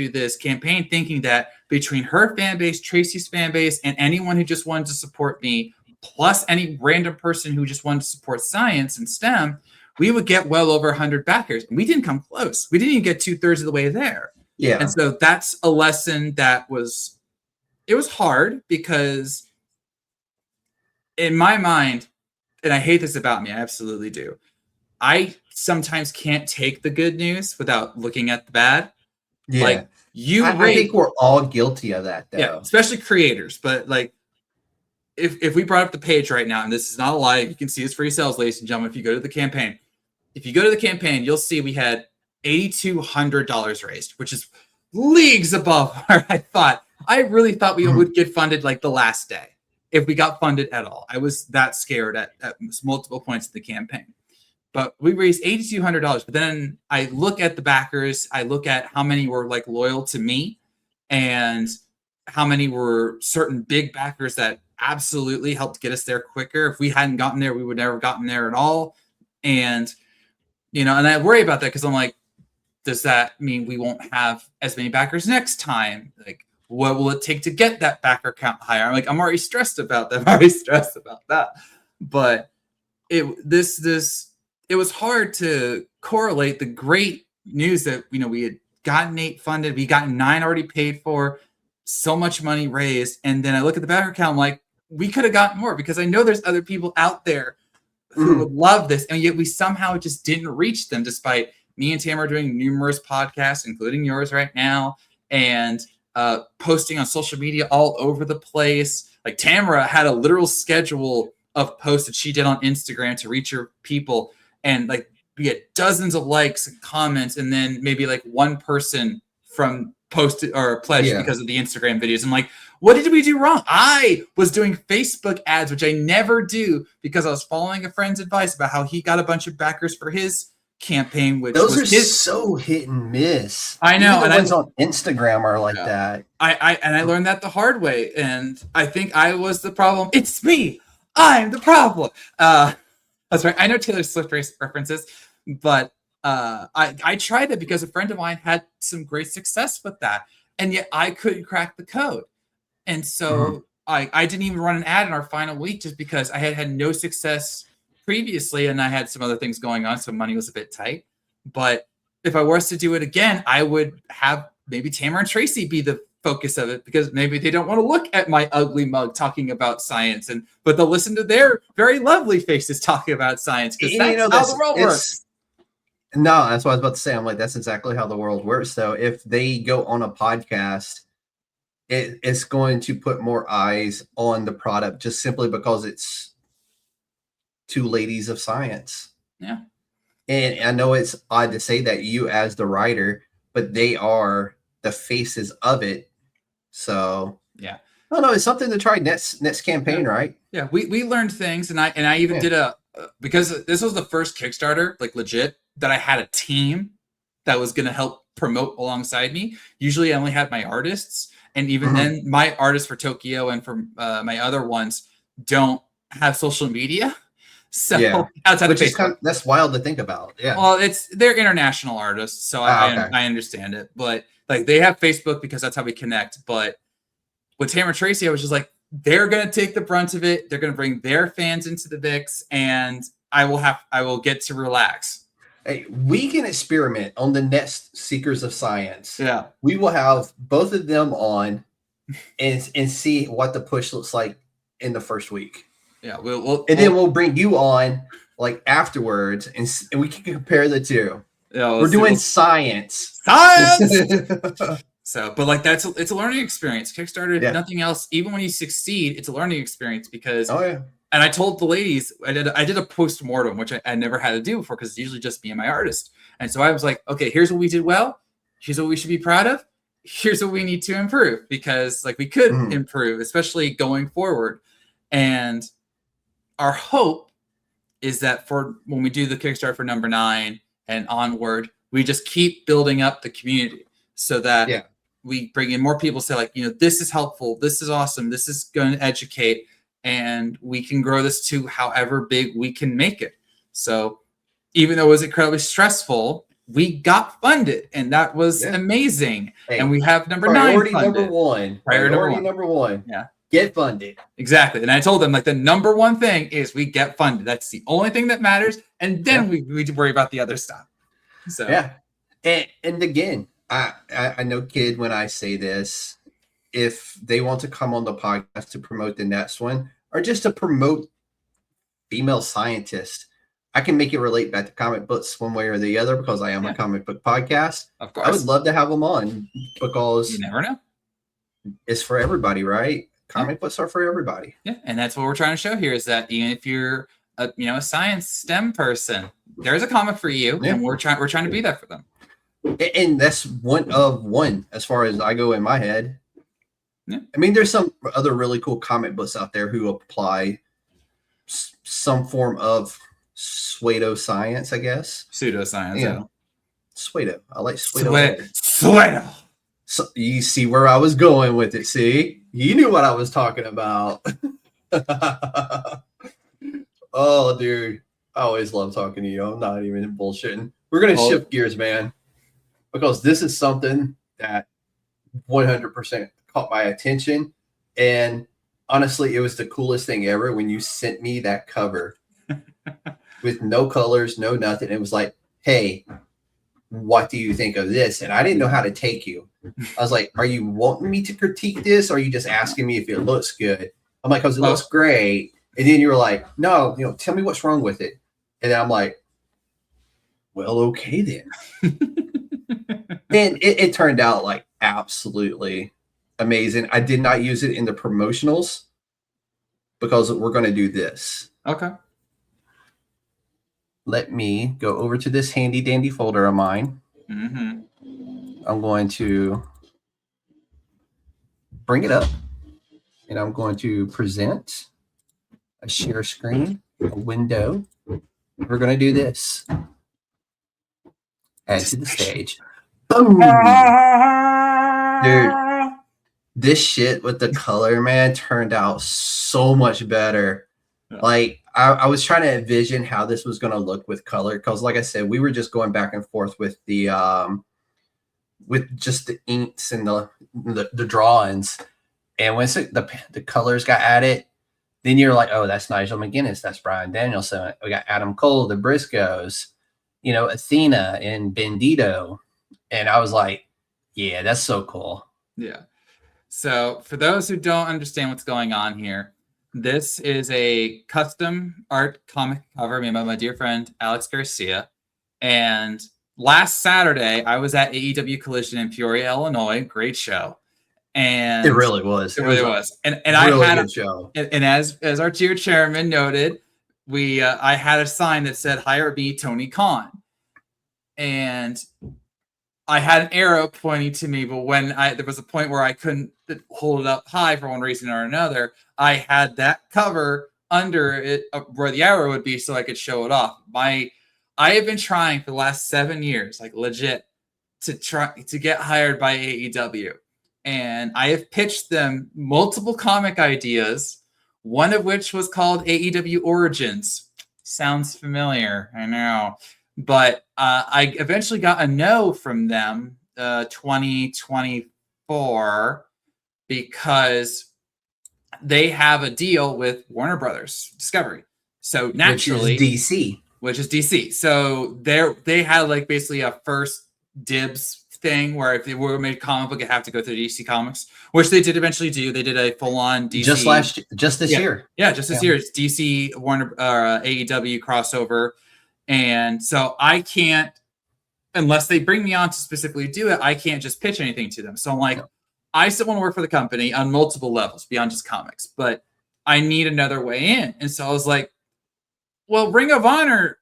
this campaign thinking that between her fan base, Tracy's fan base, and anyone who just wanted to support me, plus any random person who just wanted to support science and STEM, we would get well over 100 backers. And we didn't come close. We didn't even get 2/3 of the way there. Yeah. And so that's a lesson that was hard because in my mind, and I hate this about me, I absolutely do, I sometimes can't take the good news without looking at the bad. Yeah. Like I think we're all guilty of that, though. Yeah, especially creators. But like, if we brought up the page right now, and this is not a lie, you can see this for yourselves, ladies and gentlemen, if you go to the campaign. If you go to the campaign, you'll see we had $8,200 raised, which is leagues above where I thought. I really thought we would get funded like the last day, if we got funded at all. I was that scared at multiple points in the campaign. But we raised $8,200. But then I look at the backers. I look at how many were like loyal to me and how many were certain big backers that absolutely helped get us there quicker. If we hadn't gotten there, we would never have gotten there at all. And, and I worry about that because I'm like, does that mean we won't have as many backers next time? Like, what will it take to get that backer count higher? I'm already stressed about that. But it was hard to correlate the great news that we had gotten 8 funded, we got 9 already paid for, so much money raised, and then I look at the backer count, I'm like, we could have gotten more because I know there's other people out there who would love this, and yet we somehow just didn't reach them, despite me and Tamara doing numerous podcasts, including yours right now, and posting on social media all over the place. Like Tamara had a literal schedule of posts that she did on Instagram to reach her people, and like we had dozens of likes and comments, and then maybe like one person from posted or pledged because of the Instagram videos. I'm like, what did we do wrong? I was doing Facebook ads, which I never do, because I was following a friend's advice about how he got a bunch of backers for his campaign, which those was are so hit and miss. I know, even the ones on Instagram are like that. I learned that the hard way, and I think I was the problem. It's me. I'm the problem. That's right. I know Taylor Swift references, but I tried it because a friend of mine had some great success with that, and yet I couldn't crack the code, and so I didn't even run an ad in our final week just because I had no success previously, and I had some other things going on, so money was a bit tight. But if I was to do it again, I would have maybe Tamara and Tracy be the focus of it, because maybe they don't want to look at my ugly mug talking about science, but they'll listen to their very lovely faces talking about science, because that's how the world works. No, that's what I was about to say. I'm like, that's exactly how the world works. So if they go on a podcast, it's going to put more eyes on the product just simply because it's 2 ladies of science. Yeah. And I know it's odd to say that, you as the writer, but they are the faces of it. So yeah. I don't know. It's something to try next campaign, right? Yeah. We learned things, and I even did because this was the first Kickstarter, like legit, that I had a team that was going to help promote alongside me. Usually I only had my artists, and even then my artists for Tokyo and for my other ones don't have social media. So outside of Facebook, that's wild to think about. Yeah. Well, they're international artists, so I understand it. But like they have Facebook because that's how we connect. But with Tamara Tracy, I was just like, they're going to take the brunt of it. They're going to bring their fans into the mix, and I will get to relax. Hey, we can experiment on the next Seekers of Science. Yeah. We will have both of them on and see what the push looks like in the first week. Yeah. Then we'll bring you on like afterwards and we can compare the two. Yeah, we're doing science. So, but like it's a learning experience. Kickstarter, if nothing else, even when you succeed, it's a learning experience because and I told the ladies, I did a post-mortem, which I never had to do before because it's usually just me and my artist. And so I was like, okay, here's what we did well. Here's what we should be proud of. Here's what we need to improve because like we could improve, especially going forward. And our hope is that for when we do the Kickstarter for number 9 and onward, we just keep building up the community so that we bring in more people, say like, this is helpful. This is awesome. This is going to educate. And we can grow this to however big we can make it. So even though it was incredibly stressful, we got funded, and that was amazing. Hey, and we have number 9 funded. Priority number one. Yeah. Get funded. Exactly. And I told them, like, the number one thing is we get funded. That's the only thing that matters. And then we worry about the other stuff. So yeah. And again, I know, kid, when I say this, if they want to come on the podcast to promote the next one or just to promote female scientists, I can make it relate back to comic books one way or the other because I am a comic book podcast. Of course. I would love to have them on because you never know. It's for everybody, right? Comic books are for everybody. Yeah. And that's what we're trying to show here is that even if you're a science STEM person, there's a comic for you. And we're trying to be that for them. And that's one of one as far as I go in my head. Yeah. I mean, there's some other really cool comic books out there who apply some form of pseudoscience, I guess. Pseudoscience, yeah. Pseudo. I like pseudo. Pseudo. So you see where I was going with it. See, you knew what I was talking about. Oh, dude, I always love talking to you. I'm not even bullshitting. We're gonna shift gears, man, because this is something that 100% caught my attention, and honestly, it was the coolest thing ever when you sent me that cover with no colors, no nothing. It was like, hey, what do you think of this? And I didn't know how to take you. I was like, are you wanting me to critique this? Or are you just asking me if it looks good? I'm like, because it looks great. And then you were like, no, tell me what's wrong with it. And then I'm like, well, okay then. And it turned out like absolutely amazing. I did not use it in the promotionals because we're going to do this. Okay. Let me go over to this handy dandy folder of mine. Mm-hmm. I'm going to bring it up and I'm going to present a share screen, a window. We're going to do this. Add to the stage. Boom! Dude, this shit with the color, man, turned out so much better. Yeah. Like, I was trying to envision how this was going to look with color because, like I said, we were just going back and forth with the with just the inks and the drawings. And once the colors got added, then you're like, oh, that's Nigel McGuinness, that's Brian Danielson. We got Adam Cole, the Briscoes, Athena and Bandito. And I was like, yeah, that's so cool. Yeah. So for those who don't understand what's going on here, this is a custom art comic cover made by my dear friend, Alex Garcia. And last Saturday, I was at AEW Collision in Peoria, Illinois. Great show. And it really was. It really was. And really I had a show. And as our dear chairman noted, I had a sign that said, hire me, Tony Khan. And I had an arrow pointing to me, but when there was a point where I couldn't hold it up high for one reason or another, I had that cover under it where the arrow would be so I could show it off. I have been trying for the last 7 years, like legit, to get hired by AEW. And I have pitched them multiple comic ideas, one of which was called AEW Origins. Sounds familiar, I know. But I eventually got a no from them 2024 because they have a deal with Warner Brothers Discovery. So naturally, which is DC. So they had like basically a first dibs thing where if they were made a comic book, it have to go through DC Comics, which they did eventually do. They did a full-on DC just this year. Yeah, just this year. It's DC Warner AEW crossover. And so I can't, unless they bring me on to specifically do it, I can't just pitch anything to them. So I'm like, I still want to work for the company on multiple levels beyond just comics, but I need another way in. And so I was like, well, Ring of Honor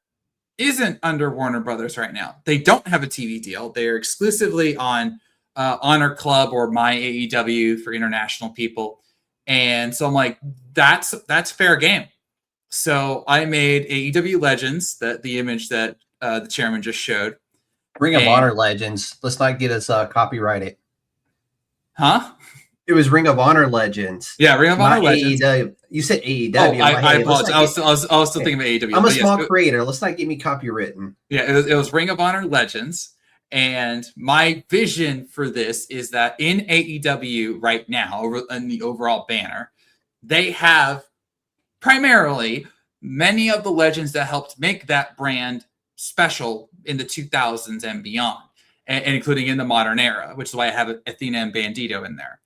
isn't under Warner Brothers right now. They don't have a TV deal. They're exclusively on Honor Club or My AEW for international people. And so I'm like, that's fair game. So I made AEW Legends, the image that the chairman just showed. Ring of Honor Legends. Let's not get us copyrighted. Huh? It was Ring of Honor Legends. Yeah, Ring of Honor Legends. AEW. You said AEW. Oh, I apologize. I was still thinking of AEW. I'm a small creator. Let's not get me copywritten. Yeah, it was Ring of Honor Legends. And my vision for this is that in AEW right now, in the overall banner, they have primarily many of the legends that helped make that brand special in the 2000s and beyond, and including in the modern era, which is why I have Athena and Bandito in there.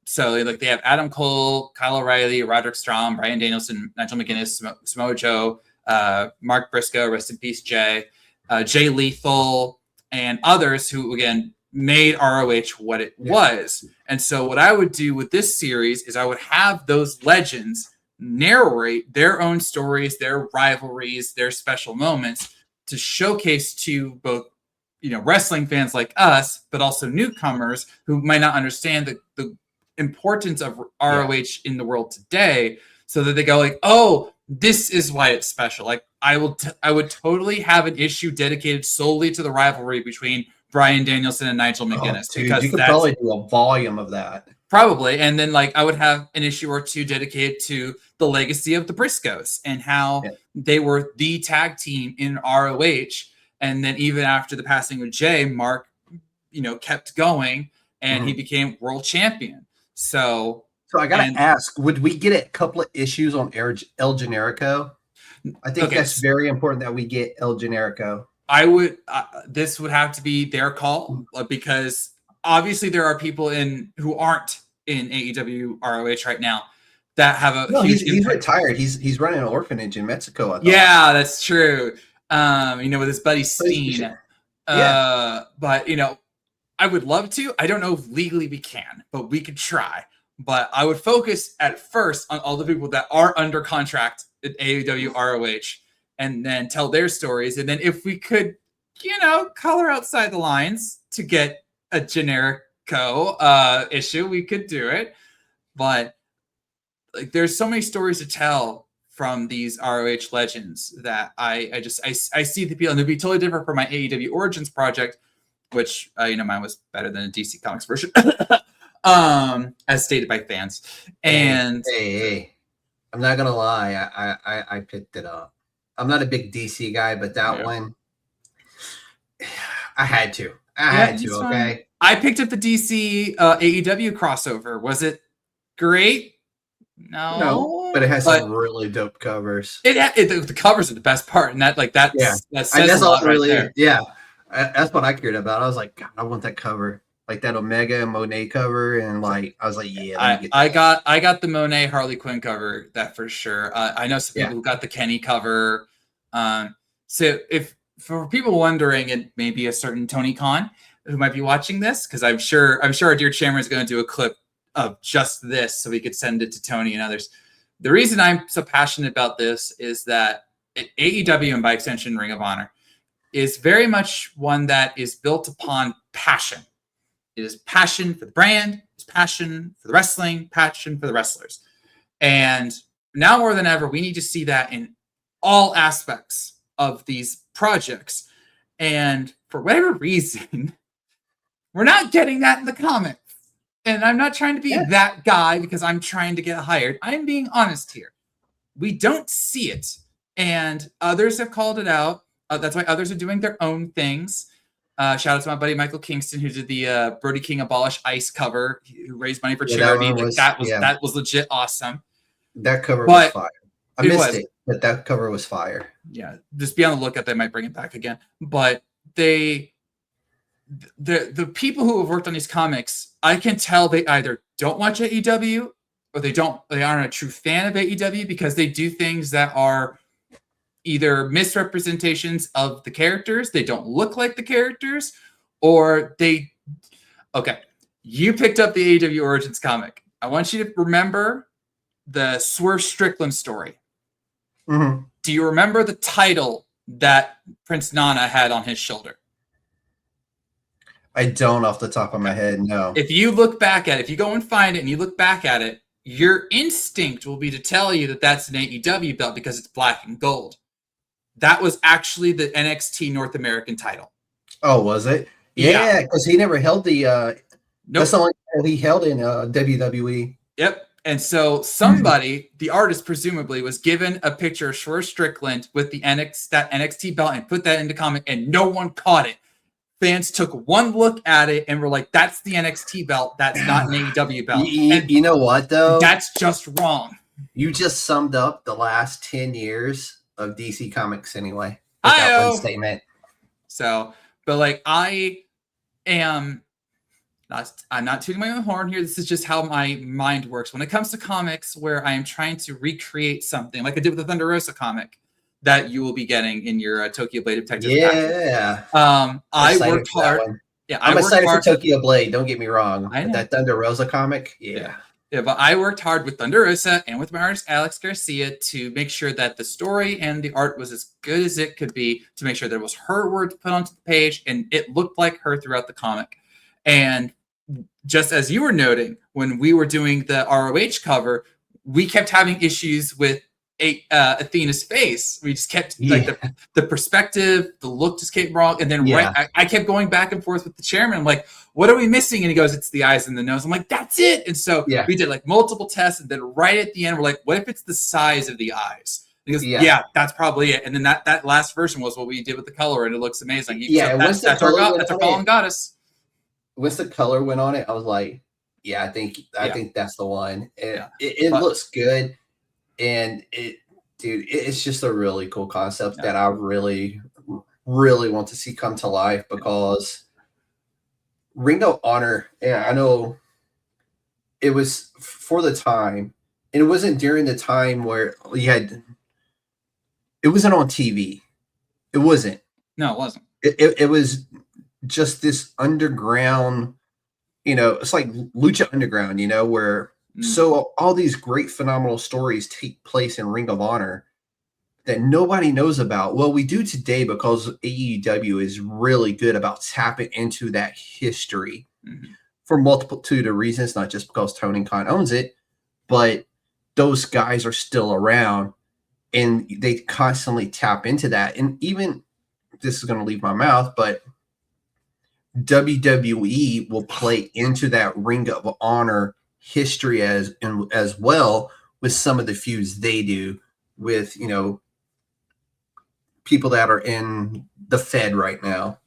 So they have Adam Cole, Kyle O'Reilly, Roderick Strong, Bryan Danielson, Nigel McGuinness, Samoa Joe, Mark Briscoe, rest in peace, Jay Lethal, and others who, again, made ROH what it was. And so what I would do with this series is I would have those legends narrate their own stories, their rivalries, their special moments to showcase to both, wrestling fans like us, but also newcomers who might not understand the importance of ROH in the world today, so that they go like, oh, this is why it's special. Like I would totally have an issue dedicated solely to the rivalry between Bryan Danielson and Nigel McGuinness. Because you could probably do a volume of that. Probably. And then I would have an issue or two dedicated to the legacy of the Briscoes and how they were the tag team in ROH. And then even after the passing of Jay, Mark, kept going and he became world champion. So I got to ask, would we get a couple of issues on El Generico? I think that's very important that we get El Generico. I would, this would have to be their call because obviously there are people who aren't in AEW ROH right now that have a he's retired. He's running an orphanage in Mexico. I thought. Yeah, that's true. With his buddy Steen. But I would love to. I don't know if legally we can, but we could try. But I would focus at first on all the people that are under contract at AEW ROH and then tell their stories. And then if we could, color outside the lines to get a Generico issue, we could do it. But there's so many stories to tell from these ROH legends that I see the appeal, and it'd be totally different for my AEW Origins project, which mine was better than a DC Comics version, as stated by fans. And hey, I'm not gonna lie, I picked it up. I'm not a big DC guy, but that one, I had to. Okay, I picked up the DC AEW crossover. Was it great? No, but it has some really dope covers. The covers are the best part, and that says a lot right there. Yeah, that's what I cared about. I was like, God, I want that cover, like that Omega and Monet cover, and I was like, yeah. I got the Monet Harley Quinn cover, that for sure. I know some people who got the Kenny cover. So if for people wondering, it may be a certain Tony Khan who might be watching this, because I'm sure our dear chairman is going to do a clip of just this so we could send it to Tony and others. The reason I'm so passionate about this is that AEW, and by extension Ring of Honor, is very much one that is built upon passion. It is passion for the brand, it's passion for the wrestling, passion for the wrestlers. And now more than ever, we need to see that in all aspects of these projects. And for whatever reason, we're not getting that in the comics. And I'm not trying to be that guy because I'm trying to get hired. I'm being honest here. We don't see it. And others have called it out. That's why others are doing their own things. Shout out to my buddy Michael Kingston, who did the Brody King Abolish ICE cover, who raised money for charity. That was legit awesome. That cover was fire. I missed it, but that cover was fire. Yeah, just be on the lookout. They might bring it back again. But the people who have worked on these comics, I can tell they either don't watch AEW or they aren't a true fan of AEW, because they do things that are either misrepresentations of the characters, they don't look like the characters, or you picked up the AEW Origins comic. I want you to remember the Swerve Strickland story. Mm-hmm. Do you remember the title that Prince Nana had on his shoulder? I don't off the top of my head, no. If you look back at it, if you go and find it and you look back at it, your instinct will be to tell you that that's an AEW belt because it's black and gold. That was actually the NXT North American title. Oh, was it? Yeah, because he never held the nope. That's the only title he held in WWE. Yep. And so somebody, the artist presumably, was given a picture of Swerve Strickland with the that NXT belt and put that into comic, and no one caught it. Fans took one look at it and were like, that's the NXT belt. That's not an AEW belt. You know what, though? That's just wrong. You just summed up the last 10 years of DC Comics anyway. With that one statement. So, but like, I'm not tooting my own horn here. This is just how my mind works. When it comes to comics where I am trying to recreate something, like I did with the Thunder Rosa comic that you will be getting in your Tokyo Blade Detective. Yeah. I worked hard. Yeah, I'm excited for Tokyo Blade. Don't get me wrong. I know. That Thunder Rosa comic. Yeah. Yeah, but I worked hard with Thunder Rosa and with my artist Alex Garcia to make sure that the story and the art was as good as it could be, to make sure there was her words put onto the page and it looked like her throughout the comic. And just as you were noting, when we were doing the ROH cover, we kept having issues with Athena's face. We just kept like the perspective, the look just came wrong. And then I kept going back and forth with the chairman. I'm like, what are we missing? And he goes, it's the eyes and the nose. I'm like, that's it. And so we did like multiple tests. And then right at the end, we're like, what if it's the size of the eyes? And he goes, yeah, that's probably it. And then that last version was what we did with the color, and it looks amazing. That's our fallen goddess. Once the color went on it, I was like, I think that's the one. It looks good. And it's just a really cool concept that I really, really want to see come to life, because Ring of Honor, I know it was for the time, and it wasn't during the time where it wasn't on TV. It wasn't. No, it wasn't. It was just this underground, it's like Lucha Underground, where so all these great, phenomenal stories take place in Ring of Honor that nobody knows about. Well, we do today because AEW is really good about tapping into that history for multitude of reasons, not just because Tony Khan owns it, but those guys are still around and they constantly tap into that. And even, this is going to leave my mouth, but WWE will play into that Ring of Honor history as well with some of the feuds they do with people that are in the Fed right now.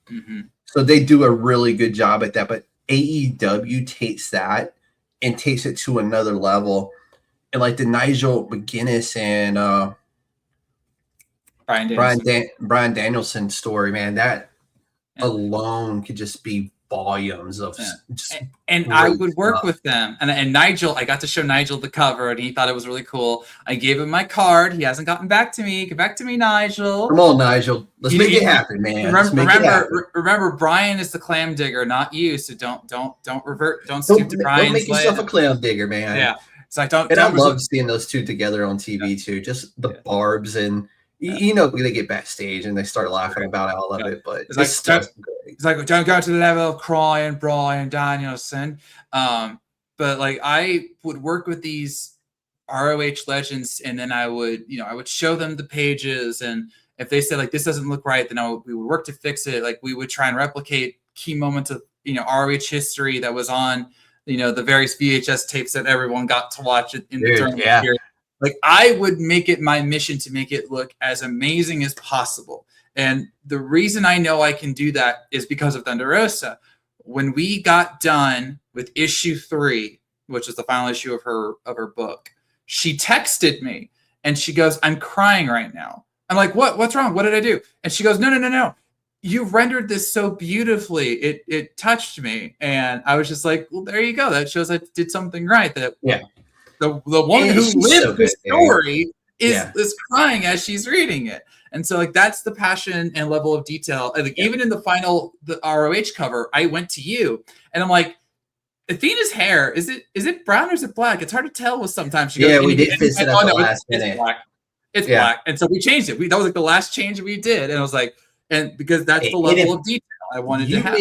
So they do a really good job at that, but AEW takes that and takes it to another level. And like the Nigel McGuinness and Bryan Danielson story, man, that alone could just be volumes of and I would work with them, and Nigel, I got to show Nigel the cover and he thought it was really cool. I gave him my card. He hasn't gotten back to me. Get back to me, Nigel. Come on, Nigel, let's make it happen, man. Remember Brian is the clam digger, not you, so don't stoop to Brian's. Don't make yourself a clam digger, man. Yeah, it's like don't I love seeing those two together on TV too, just the barbs, and they get backstage and they start laughing about all of it, but it's like don't go to the level of crying Bryan Danielson. But like I would work with these ROH legends, and then I would show them the pages, and if they said like this doesn't look right, then we would work to fix it. Like we would try and replicate key moments of ROH history that was on the various VHS tapes that everyone got to watch it in the period. Like I would make it my mission to make it look as amazing as possible. And the reason I know I can do that is because of Thunder Rosa. When we got done with issue 3, which is the final issue of her book, she texted me and she goes, "I'm crying right now." I'm like, what's wrong? What did I do? And she goes, no. You rendered this so beautifully. It touched me. And I was just like, well, there you go. That shows I did something right. That the woman who lived the story is crying as she's reading it. And so like that's the passion and level of detail. And like even in the ROH cover, I went to you and I'm like, Athena's hair, is it brown or is it black? It's hard to tell with sometimes. She goes, we did fix it at the last minute. It's black. It's black. And so we changed it. That was like the last change we did. And I was like, and because that's the level of detail I wanted to have.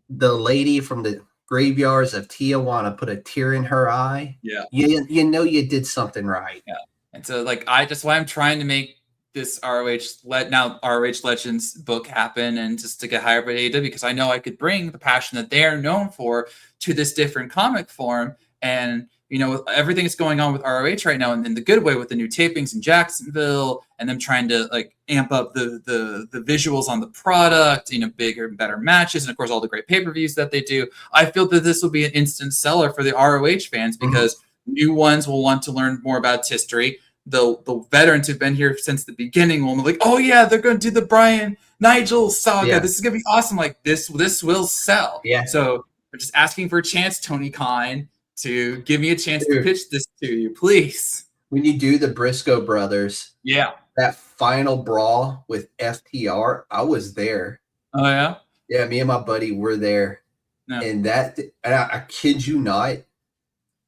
The lady from the graveyards of Tijuana put a tear in her eye. Yeah. You know you did something right. Yeah. And so like that's why I'm trying to make this ROH Legends book happen and just to get hired by AEW, because I know I could bring the passion that they're known for to this different comic form. And you know, with everything that's going on with ROH right now, and in the good way with the new tapings in Jacksonville, and them trying to like amp up the visuals on the product, you know, bigger and better matches, and of course all the great pay-per-views that they do. I feel that this will be an instant seller for the ROH fans because new ones will want to learn more about its history. The veterans who've been here since the beginning will be like, oh yeah, they're going to do the Brian Nigel saga. Yeah. This is going to be awesome. Like this will sell. Yeah. So we're just asking for a chance, Tony Khan, to give me a chance to pitch this to you, please. When you do the Briscoe brothers, that final brawl with FTR, I was there. Oh yeah, yeah. Me and my buddy were there, and I kid you not,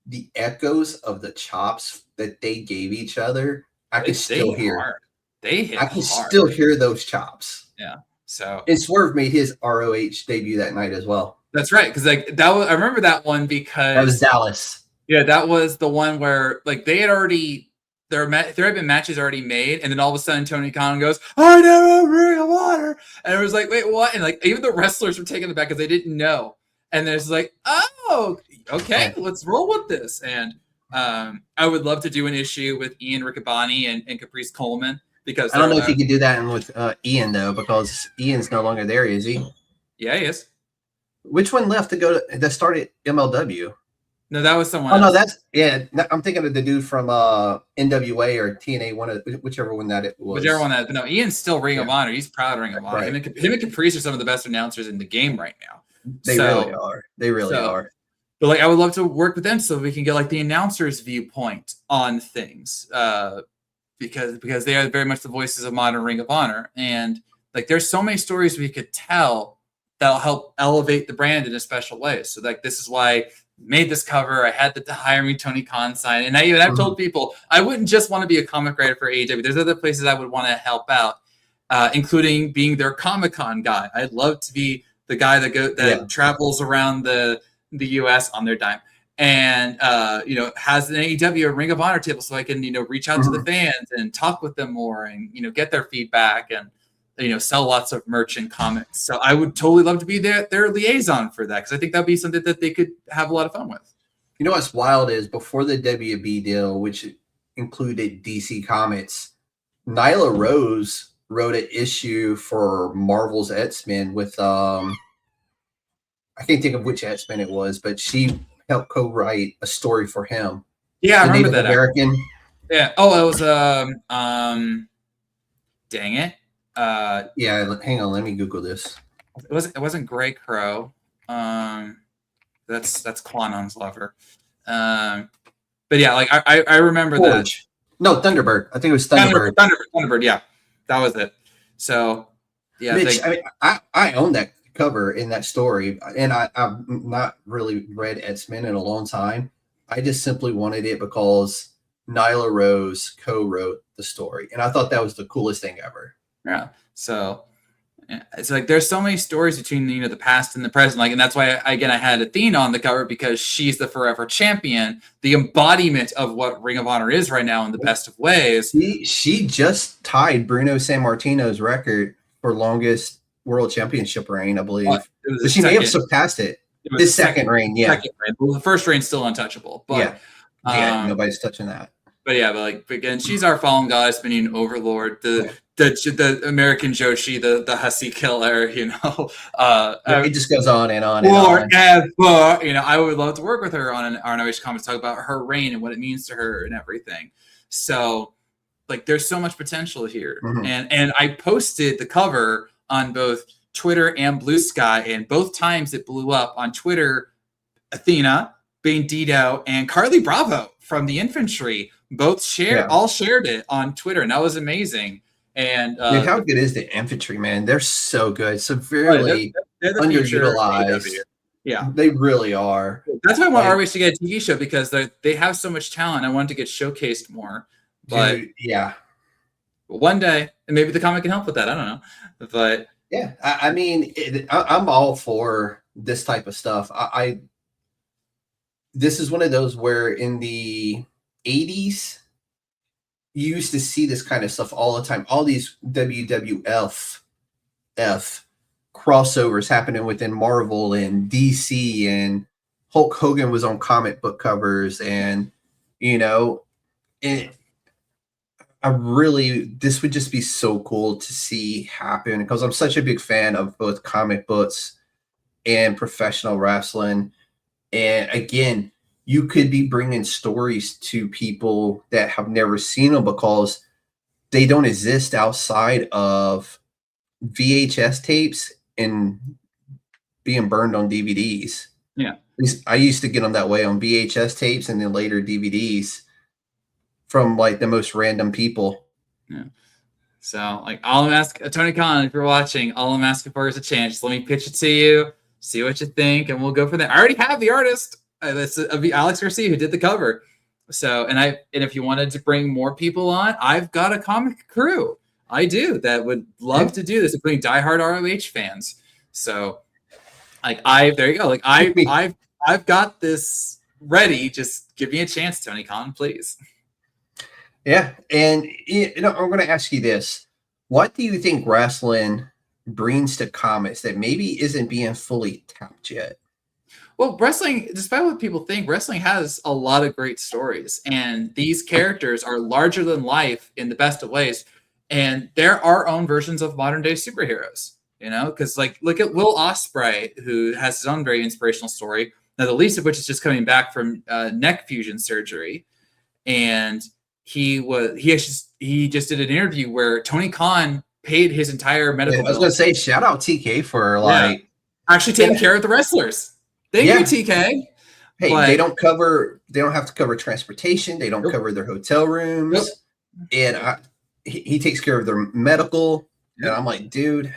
the echoes of the chops that they gave each other, I can still hear. Hard. I can still hear those chops. Yeah. So and Swerve made his ROH debut that night as well. That's right, because like I remember that one because that was Dallas. Yeah, that was the one where like they had already there had been matches already made, and then all of a sudden Tony Khan goes, "I never Ring of Honor," and it was like, wait, what? And like even the wrestlers were taking it back because they didn't know, and there's like, oh, okay, let's roll with this. And I would love to do an issue with Ian Riccaboni and Caprice Coleman because I don't know if you could do that with Ian though, because Ian's no longer there, is he? Yeah, he is. Which one left to go that started MLW? No, that was someone. Oh else. I'm thinking of the dude from NWA or TNA, whichever one that it was. Whichever one that. No, Ian's still Ring of Honor. He's proud of Ring of Honor. Right. Him and Caprice are some of the best announcers in the game right now. They really are. They really are. But like, I would love to work with them so we can get like the announcer's viewpoint on things, because they are very much the voices of modern Ring of Honor, and like there's so many stories we could tell that'll help elevate the brand in a special way. So like this is why I made this cover. I had to hire me Tony Khan sign, and I've told people I wouldn't just want to be a comic writer for AEW. There's other places I would want to help out, including being their Comic-Con guy. I'd love to be the guy that travels around the US on their dime and has an AEW or Ring of Honor table so I can reach out to the fans and talk with them more and get their feedback and sell lots of merch and comics. So I would totally love to be their liaison for that, because I think that'd be something that they could have a lot of fun with. You know what's wild is before the WB deal, which included DC Comics, Nyla Rose wrote an issue for Marvel's X-Men with I can't think of which X-Men it was, but she helped co-write a story for him. Yeah, I remember that. American. Yeah. Oh, it was dang it. Yeah, hang on, let me Google this. It wasn't Grey Crow. That's Quanon's lover. But yeah, like I remember that. No, Thunderbird. I think it was Thunderbird. Thunderbird, yeah. That was it. So yeah, Mitch, I own that cover in that story, and I've not really read X-Men in a long time. I just simply wanted it because Nyla Rose co-wrote the story, and I thought that was the coolest thing ever. Yeah. So it's like there's so many stories between the past and the present, and that's why I had Athena on the cover, because she's the forever champion, the embodiment of what Ring of Honor is right now in the best of ways. She just tied Bruno Sammartino's record for longest world championship reign, I believe. But she may have surpassed it. This second reign, yeah. Well, the first reign's still untouchable, but nobody's touching that. But yeah, again, she's our fallen goddess, meaning overlord. The the American Joshi, the hussy killer, It just goes on and on and on. forever. I would love to work with her on an RNOH Comics, talk about her reign and what it means to her and everything. So, like, there's so much potential here. And I posted the cover on both Twitter and Bluesky, and both times it blew up. On Twitter, Athena, Bandito, and Carly Bravo from the Infantry both all shared it on Twitter, and that was amazing. And dude, how good is the Infantry, man? They're so good, severely they're the underutilized. Yeah, they really are. That's why I want ROH to get a TV show, because they have so much talent. I want it to get showcased more. But dude, yeah, one day, and maybe the comic can help with that. I don't know, but yeah, I mean, I'm all for this type of stuff. This is one of those where in the 80s, you used to see this kind of stuff all the time. All these WWF crossovers happening within Marvel and DC, and Hulk Hogan was on comic book covers, and this would just be so cool to see happen, because I'm such a big fan of both comic books and professional wrestling. And again, you could be bringing stories to people that have never seen them, because they don't exist outside of VHS tapes and being burned on DVDs. Yeah. At least I used to get them that way, on VHS tapes and then later DVDs, from like the most random people. Yeah. So, like, all I'm asking, Tony Khan, if you're watching, all I'm asking for is a chance. Let me pitch it to you, see what you think, and we'll go from there. I already have the artist. That's Alex Garcia, who did the cover. So, and if you wanted to bring more people on, I've got a comic crew. I do, that would love to do this, including diehard ROH fans. So, like, there you go. Like, I've got this ready. Just give me a chance, Tony Khan, please. Yeah, and I'm going to ask you this: what do you think wrestling brings to comics that maybe isn't being fully tapped yet? Well, wrestling, despite what people think, wrestling has a lot of great stories, and these characters are larger than life in the best of ways. And they're our own versions of modern day superheroes, because, like, look at Will Ospreay, who has his own very inspirational story. Now, the least of which is just coming back from neck fusion surgery. And he just did an interview where Tony Khan paid his entire medical bill. I was going to say, shout out TK for actually taking care of the wrestlers. Thank you, TK. Hey, they don't have to cover transportation. They don't cover their hotel rooms. And he takes care of their medical. And I'm like, dude,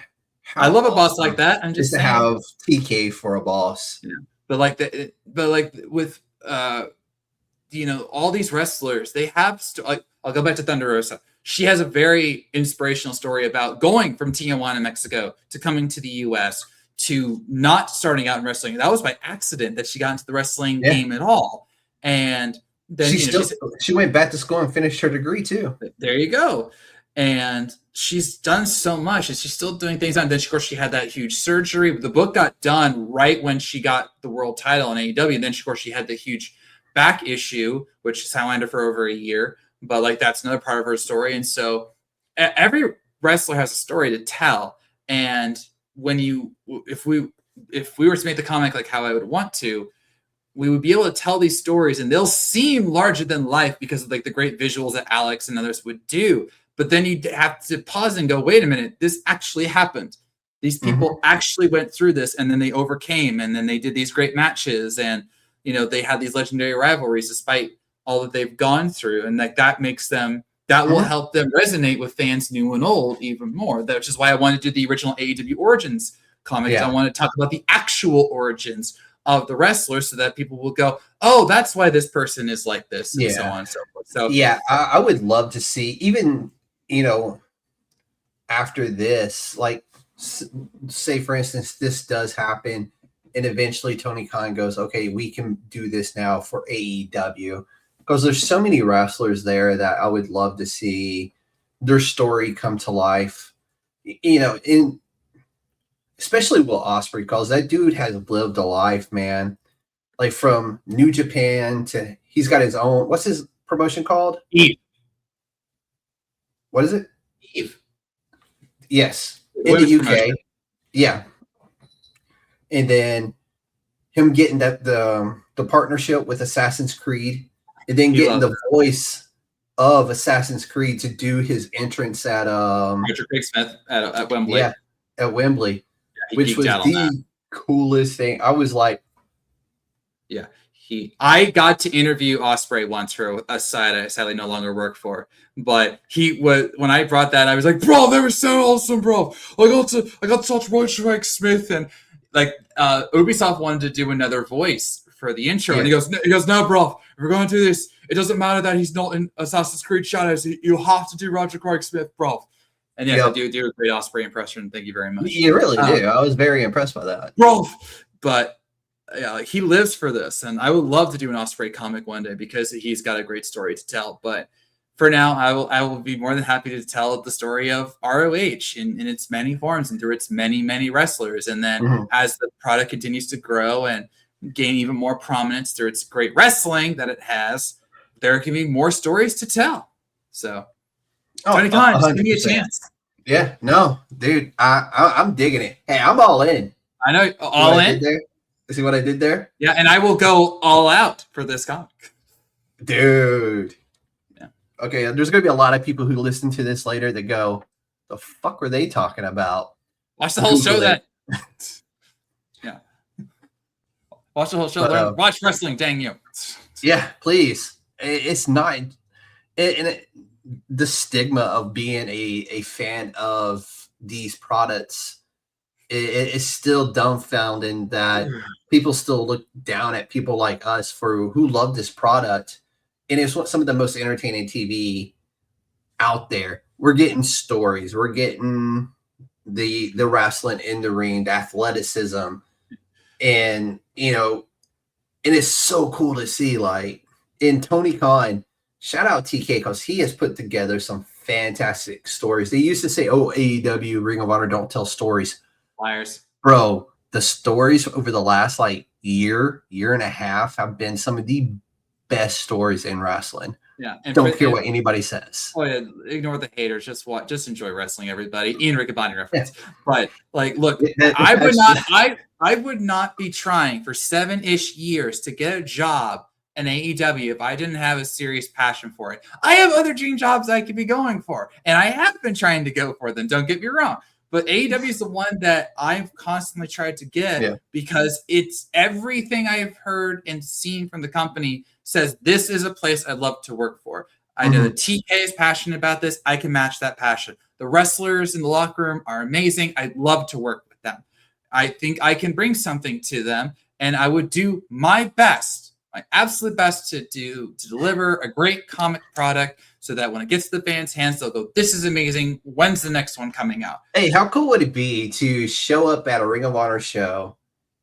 I love a boss like that. I'm just to have TK for a boss. Yeah. But with all these wrestlers, they have I'll go back to Thunder Rosa. She has a very inspirational story about going from Tijuana, Mexico, to coming to the U.S., to not starting out in wrestling. That was by accident that she got into the wrestling game at all. And then she went back to school and finished her degree too. There you go. And she's done so much, and she's still doing things. And then, of course, she had that huge surgery. The book got done right when she got the world title in AEW. And then, of course, she had the huge back issue, which sidelined her for over a year. But, like, that's another part of her story. And so every wrestler has a story to tell. And if we were to make the comic like how I would want to, we would be able to tell these stories, and they'll seem larger than life because of, like, the great visuals that Alex and others would do. But then you'd have to pause and go, wait a minute, this actually happened. These people actually went through this, and then they overcame, and then they did these great matches, and they had these legendary rivalries despite all that they've gone through, and that makes them. That will help them resonate with fans new and old even more. Which is why I wanted to do the original AEW Origins comic. Yeah. I want to talk about the actual origins of the wrestler, so that people will go, oh, that's why this person is like this, and so on and so forth. So yeah, I would love to see, even after this, like, say for instance, this does happen, and eventually Tony Khan goes, okay, we can do this now for AEW. Because there's so many wrestlers there that I would love to see their story come to life. Especially Will Ospreay, because that dude has lived a life, man. Like, from New Japan to, he's got his own, what's his promotion called? Eve. What is it? Eve. Yes, in the UK. Yeah, and then him getting the partnership with Assassin's Creed, and then getting the voice of Assassin's Creed to do his entrance at Richard Craig Smith at Wembley. Yeah, at Wembley, yeah, which was the coolest thing. I was like, yeah. I got to interview Ospreay once for a site I sadly no longer work for, but when I brought that, I was like, bro, they were so awesome, bro. I got to talk to Richard Craig Smith, and like Ubisoft wanted to do another voice for the intro, and he goes, no, bro, if we're going to do this, it doesn't matter that he's not in Assassin's Creed Shadows. You have to do Roger Craig Smith, bro. And yes, I do a great Ospreay impression. Thank you very much. You really do. I was very impressed by that, bro. But he lives for this, and I would love to do an Ospreay comic one day because he's got a great story to tell. But for now, I will be more than happy to tell the story of ROH in its many forms and through its many wrestlers. And then as the product continues to grow and gain even more prominence through its great wrestling that it has, there can be more stories to tell. So, anytime, just give me a chance. Yeah, no, dude, I'm digging it. Hey, I'm all in. I know, all in. See what I did there? Yeah, and I will go all out for this comic. Dude. Yeah. Okay, there's going to be a lot of people who listen to this later that go, the fuck were they talking about? Watch the whole show then. Yeah. Watch the whole show. Watch wrestling, dang you. Yeah, please. It's not... the stigma of being a fan of these products is still dumbfounding that people still look down at people like us who love this product, and it's some of the most entertaining TV out there. We're getting stories, we're getting the wrestling in the ring, the athleticism, and and it's so cool to see. Like in Tony Khan, shout out TK because he has put together some fantastic stories. They used to say, "Oh, AEW, Ring of Honor don't tell stories." Liars. Bro, the stories over the last year and a half have been some of the best stories in wrestling. Yeah. And don't care what anybody says. Oh yeah, ignore the haters. Just enjoy wrestling, everybody. Ian Riccaboni reference. Yeah. But look, I would not be trying for 7-ish years to get a job in AEW if I didn't have a serious passion for it. I have other dream jobs I could be going for, and I have been trying to go for them. Don't get me wrong. But AEW is the one that I've constantly tried to get because it's everything I've heard and seen from the company says this is a place I'd love to work for. I know that TK is passionate about this. I can match that passion. The wrestlers in the locker room are amazing. I'd love to work with them. I think I can bring something to them, and I would do my best, my absolute best to deliver a great comic product so that when it gets to the fans' hands, they'll go, this is amazing. When's the next one coming out? Hey, how cool would it be to show up at a Ring of Honor show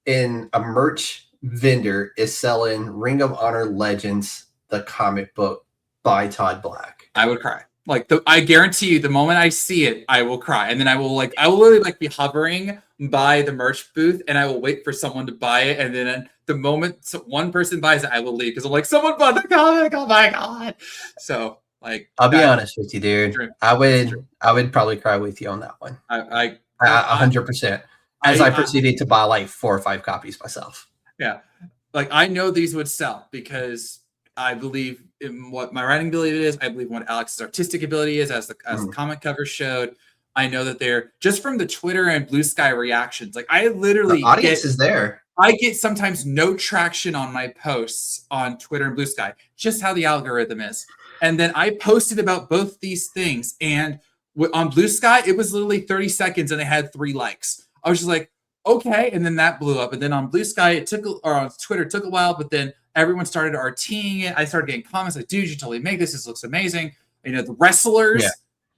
and a merch vendor is selling Ring of Honor Legends, the comic book by Todd Black? I would cry. I guarantee you, the moment I see it, I will cry. And then I will literally be hovering by the merch booth and I will wait for someone to buy it. And then the moment one person buys it, I will leave because I'm like, someone bought the comic. Oh my God. So I'll be honest with you, dude. I would probably cry with you on that one. I 100%. As I proceeded to buy 4 or 5 copies myself. Yeah. I know these would sell because I believe in what my writing ability is. I believe in what Alex's artistic ability is, as the comic cover showed. I know that they're just from the Twitter and Bluesky reactions. I literally the audience is there. I get sometimes no traction on my posts on Twitter and Bluesky, just how the algorithm is. And then I posted about both these things, and on Bluesky, it was literally 30 seconds, and it had 3 likes. I was just like, okay, and then that blew up. And then on Bluesky, on Twitter, it took a while, but then everyone started RTing it. I started getting comments like, "Dude, you totally make this. This looks amazing." The wrestlers,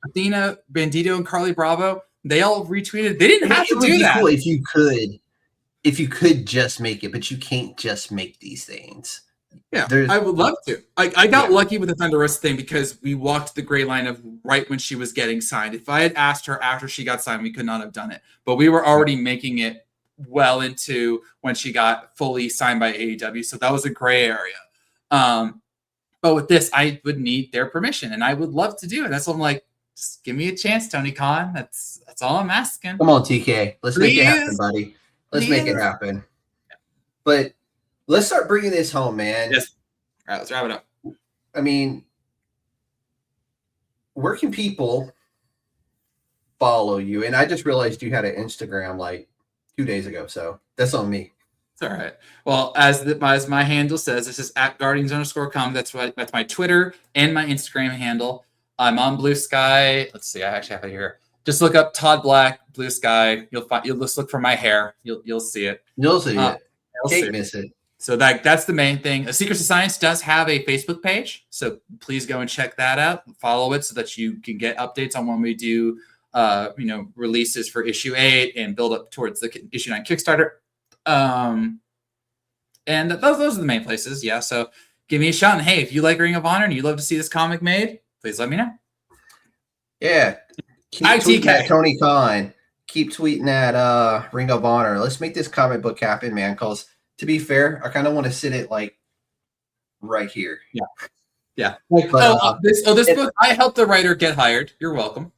Athena, Bandito, and Carly Bravo, they all retweeted. They didn't have to do that. Cool if you could just make it, but you can't just make these things. Yeah, I would love to. I got lucky with the Thunder Rosa thing because we walked the gray line of right when she was getting signed. If I had asked her after she got signed, we could not have done it. But we were already making it well into when she got fully signed by AEW. So that was a gray area. But with this, I would need their permission, and I would love to do it. That's why I'm like, Just give me a chance, Tony Khan. That's all I'm asking. Come on, TK. Let's make it happen, buddy. Let's make it Please. happen. But let's start bringing this home, man. Yes. All right, let's wrap it up. I mean, where can people follow you? And I just realized you had an Instagram like 2 days ago, so that's on me. It's all right. Well, as my handle says, this is @Guardians_com. That's my Twitter and my Instagram handle. I'm on Bluesky. Let's see. I actually have it here. Just look up Todd Black, Bluesky. You'll just look for my hair. You'll see it. You'll see it. Can't miss it. So that's the main thing. Secrets of Science does have a Facebook page, so please go and check that out. Follow it so that you can get updates on when we do, releases for issue 8 and build up towards the issue 9 Kickstarter. And those are the main places. Yeah. So give me a shot. And hey, if you like Ring of Honor and you'd love to see this comic made, please let me know. Yeah. Keep tweeting at Tony Khan. Keep tweeting at Ring of Honor. Let's make this comic book happen, man. Because to be fair, I kind of want to sit it like right here. Yeah. Yeah. This book, I helped the writer get hired. You're welcome.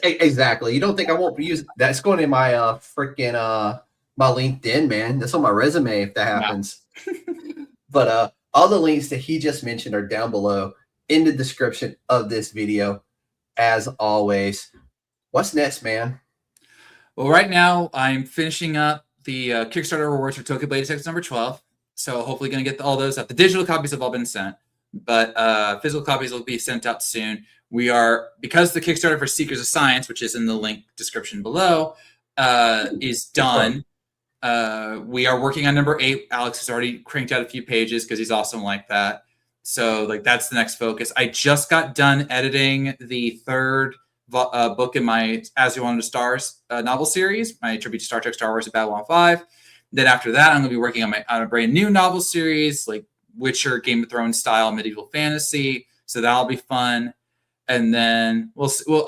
Exactly. You don't think I won't use that's going in my freaking my LinkedIn, man. That's on my resume if that happens. Yeah. But all the links that he just mentioned are down below in the description of this video. As always, what's next, man? Well, right now I'm finishing up the Kickstarter rewards for Tokyo Blade Detectives number 12. So hopefully going to get all those up. The digital copies have all been sent, but physical copies will be sent out soon. We are, because the Kickstarter for Secrets of Science, which is in the link description below, is done. We are working on number 8. Alex has already cranked out a few pages because he's awesome like that. So that's the next focus. I just got done editing the 3rd book in my As You Wanted to Stars novel series, my tribute to Star Trek Star Wars at Babylon 5. Then after that, I'm going to be working on a brand new novel series, like Witcher, Game of Thrones style medieval fantasy. So that'll be fun. And then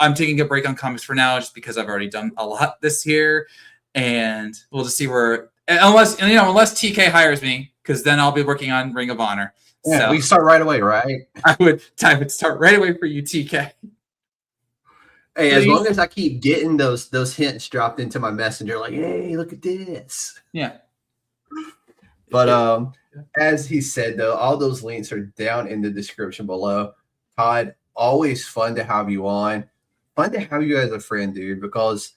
I'm taking a break on comics for now, just because I've already done a lot this year, and we'll just see where. Unless TK hires me, because then I'll be working on Ring of Honor. Yeah, so we start right away, right? I would start right away for you, TK. Hey, as long as I keep getting those hints dropped into my messenger, like, hey, look at this. Yeah. But as he said, though, all those links are down in the description below. Todd, always fun to have you on. Fun to have you as a friend, dude, because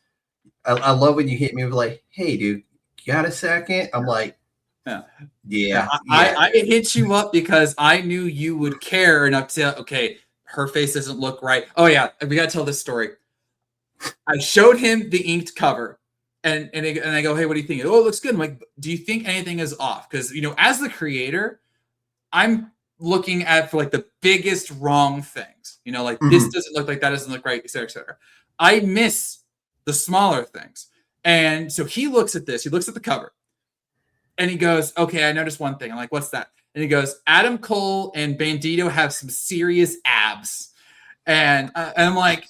I love when you hit me with like, hey, dude, you got a second? I'm like, yeah. I hit you up because I knew you would care enough to, okay, her face doesn't look right. Oh, yeah, we got to tell this story. I showed him the inked cover, and I go, hey, what do you think? Oh, it looks good. I'm like, do you think anything is off? Because, as the creator, I'm looking at for like the biggest wrong things. This doesn't look like that, doesn't look right, et cetera, et cetera. I miss the smaller things. And so he looks at this, he looks at the cover, and he goes, okay, I noticed one thing. I'm like, what's that? And he goes, Adam Cole and Bandito have some serious abs. And I'm like,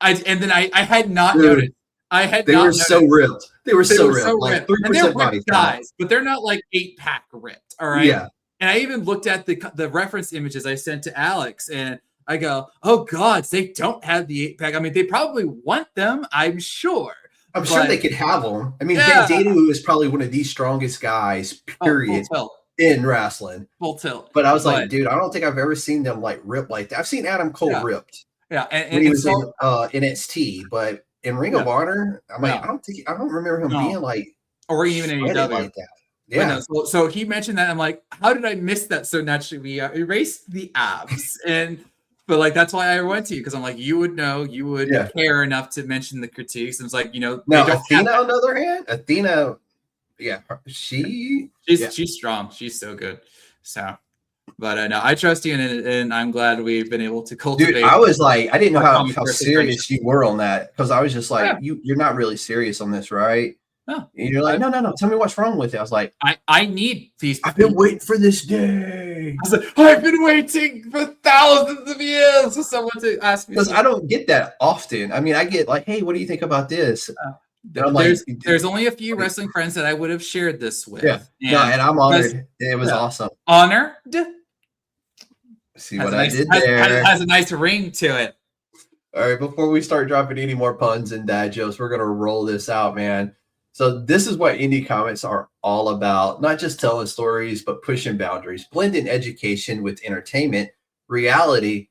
I had not noticed. They were so ripped. They were so ripped. Like 3% body guys, but they're not like 8-pack ripped. All right. Yeah. And I even looked at the reference images I sent to Alex, and I go, oh God, they don't have the 8-pack. I mean, they probably want them, I'm sure. I'm sure they could have them. I mean, Bandito is probably one of the strongest guys, period, in wrestling. Full tilt. But I was like, dude, I don't think I've ever seen them like ripped like that. I've seen Adam Cole ripped. Yeah, when he was in NXT, but in Ring of Honor, I'm like, I don't remember him being like, or even in AEW like that. Yeah. So he mentioned that. I'm like, how did I miss that so naturally? We erased the abs, but like that's why I went to you, because I'm like, you would know, you would care enough to mention the critiques. And it's like, now Athena, on the other hand, she's strong. She's so good. So. But no, I trust you, and I'm glad we've been able to cultivate. Dude, I was like, I didn't know how serious you were on that, because I was just like, you're not really serious on this, right? No. And you're like, no. Tell me what's wrong with it. I was like, I need these. I've been waiting for this day. I was like, I've been waiting for thousands of years for someone to ask me. Because I don't get that often. I mean, I get like, hey, what do you think about this? There's only a few wrestling friends that I would have shared this with. Yeah. And I'm honored. It was awesome. Honored. See what I did there? Has a nice ring to it. All right, before we start dropping any more puns and dad jokes, we're going to roll this out, man. So this is what indie comics are all about. Not just telling stories, but pushing boundaries, blending education with entertainment, reality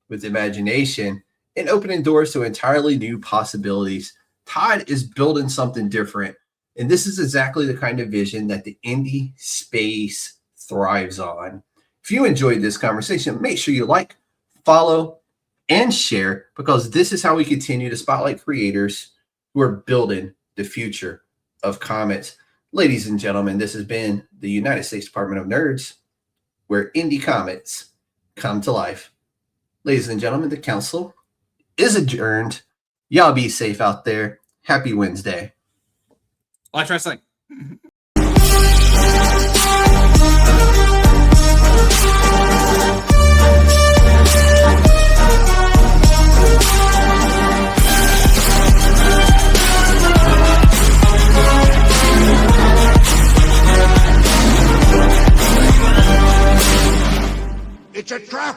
with imagination, and opening doors to entirely new possibilities. Todd is building something different. And this is exactly the kind of vision that the indie space thrives on. If you enjoyed this conversation, make sure you like, follow, and share, because this is how we continue to spotlight creators who are building the future of comics. Ladies and gentlemen, this has been the United States Department of Nerds, where indie comics come to life. Ladies and gentlemen, the council is adjourned. Y'all be safe out there. Happy Wednesday. Watch wrestling. It's a trap!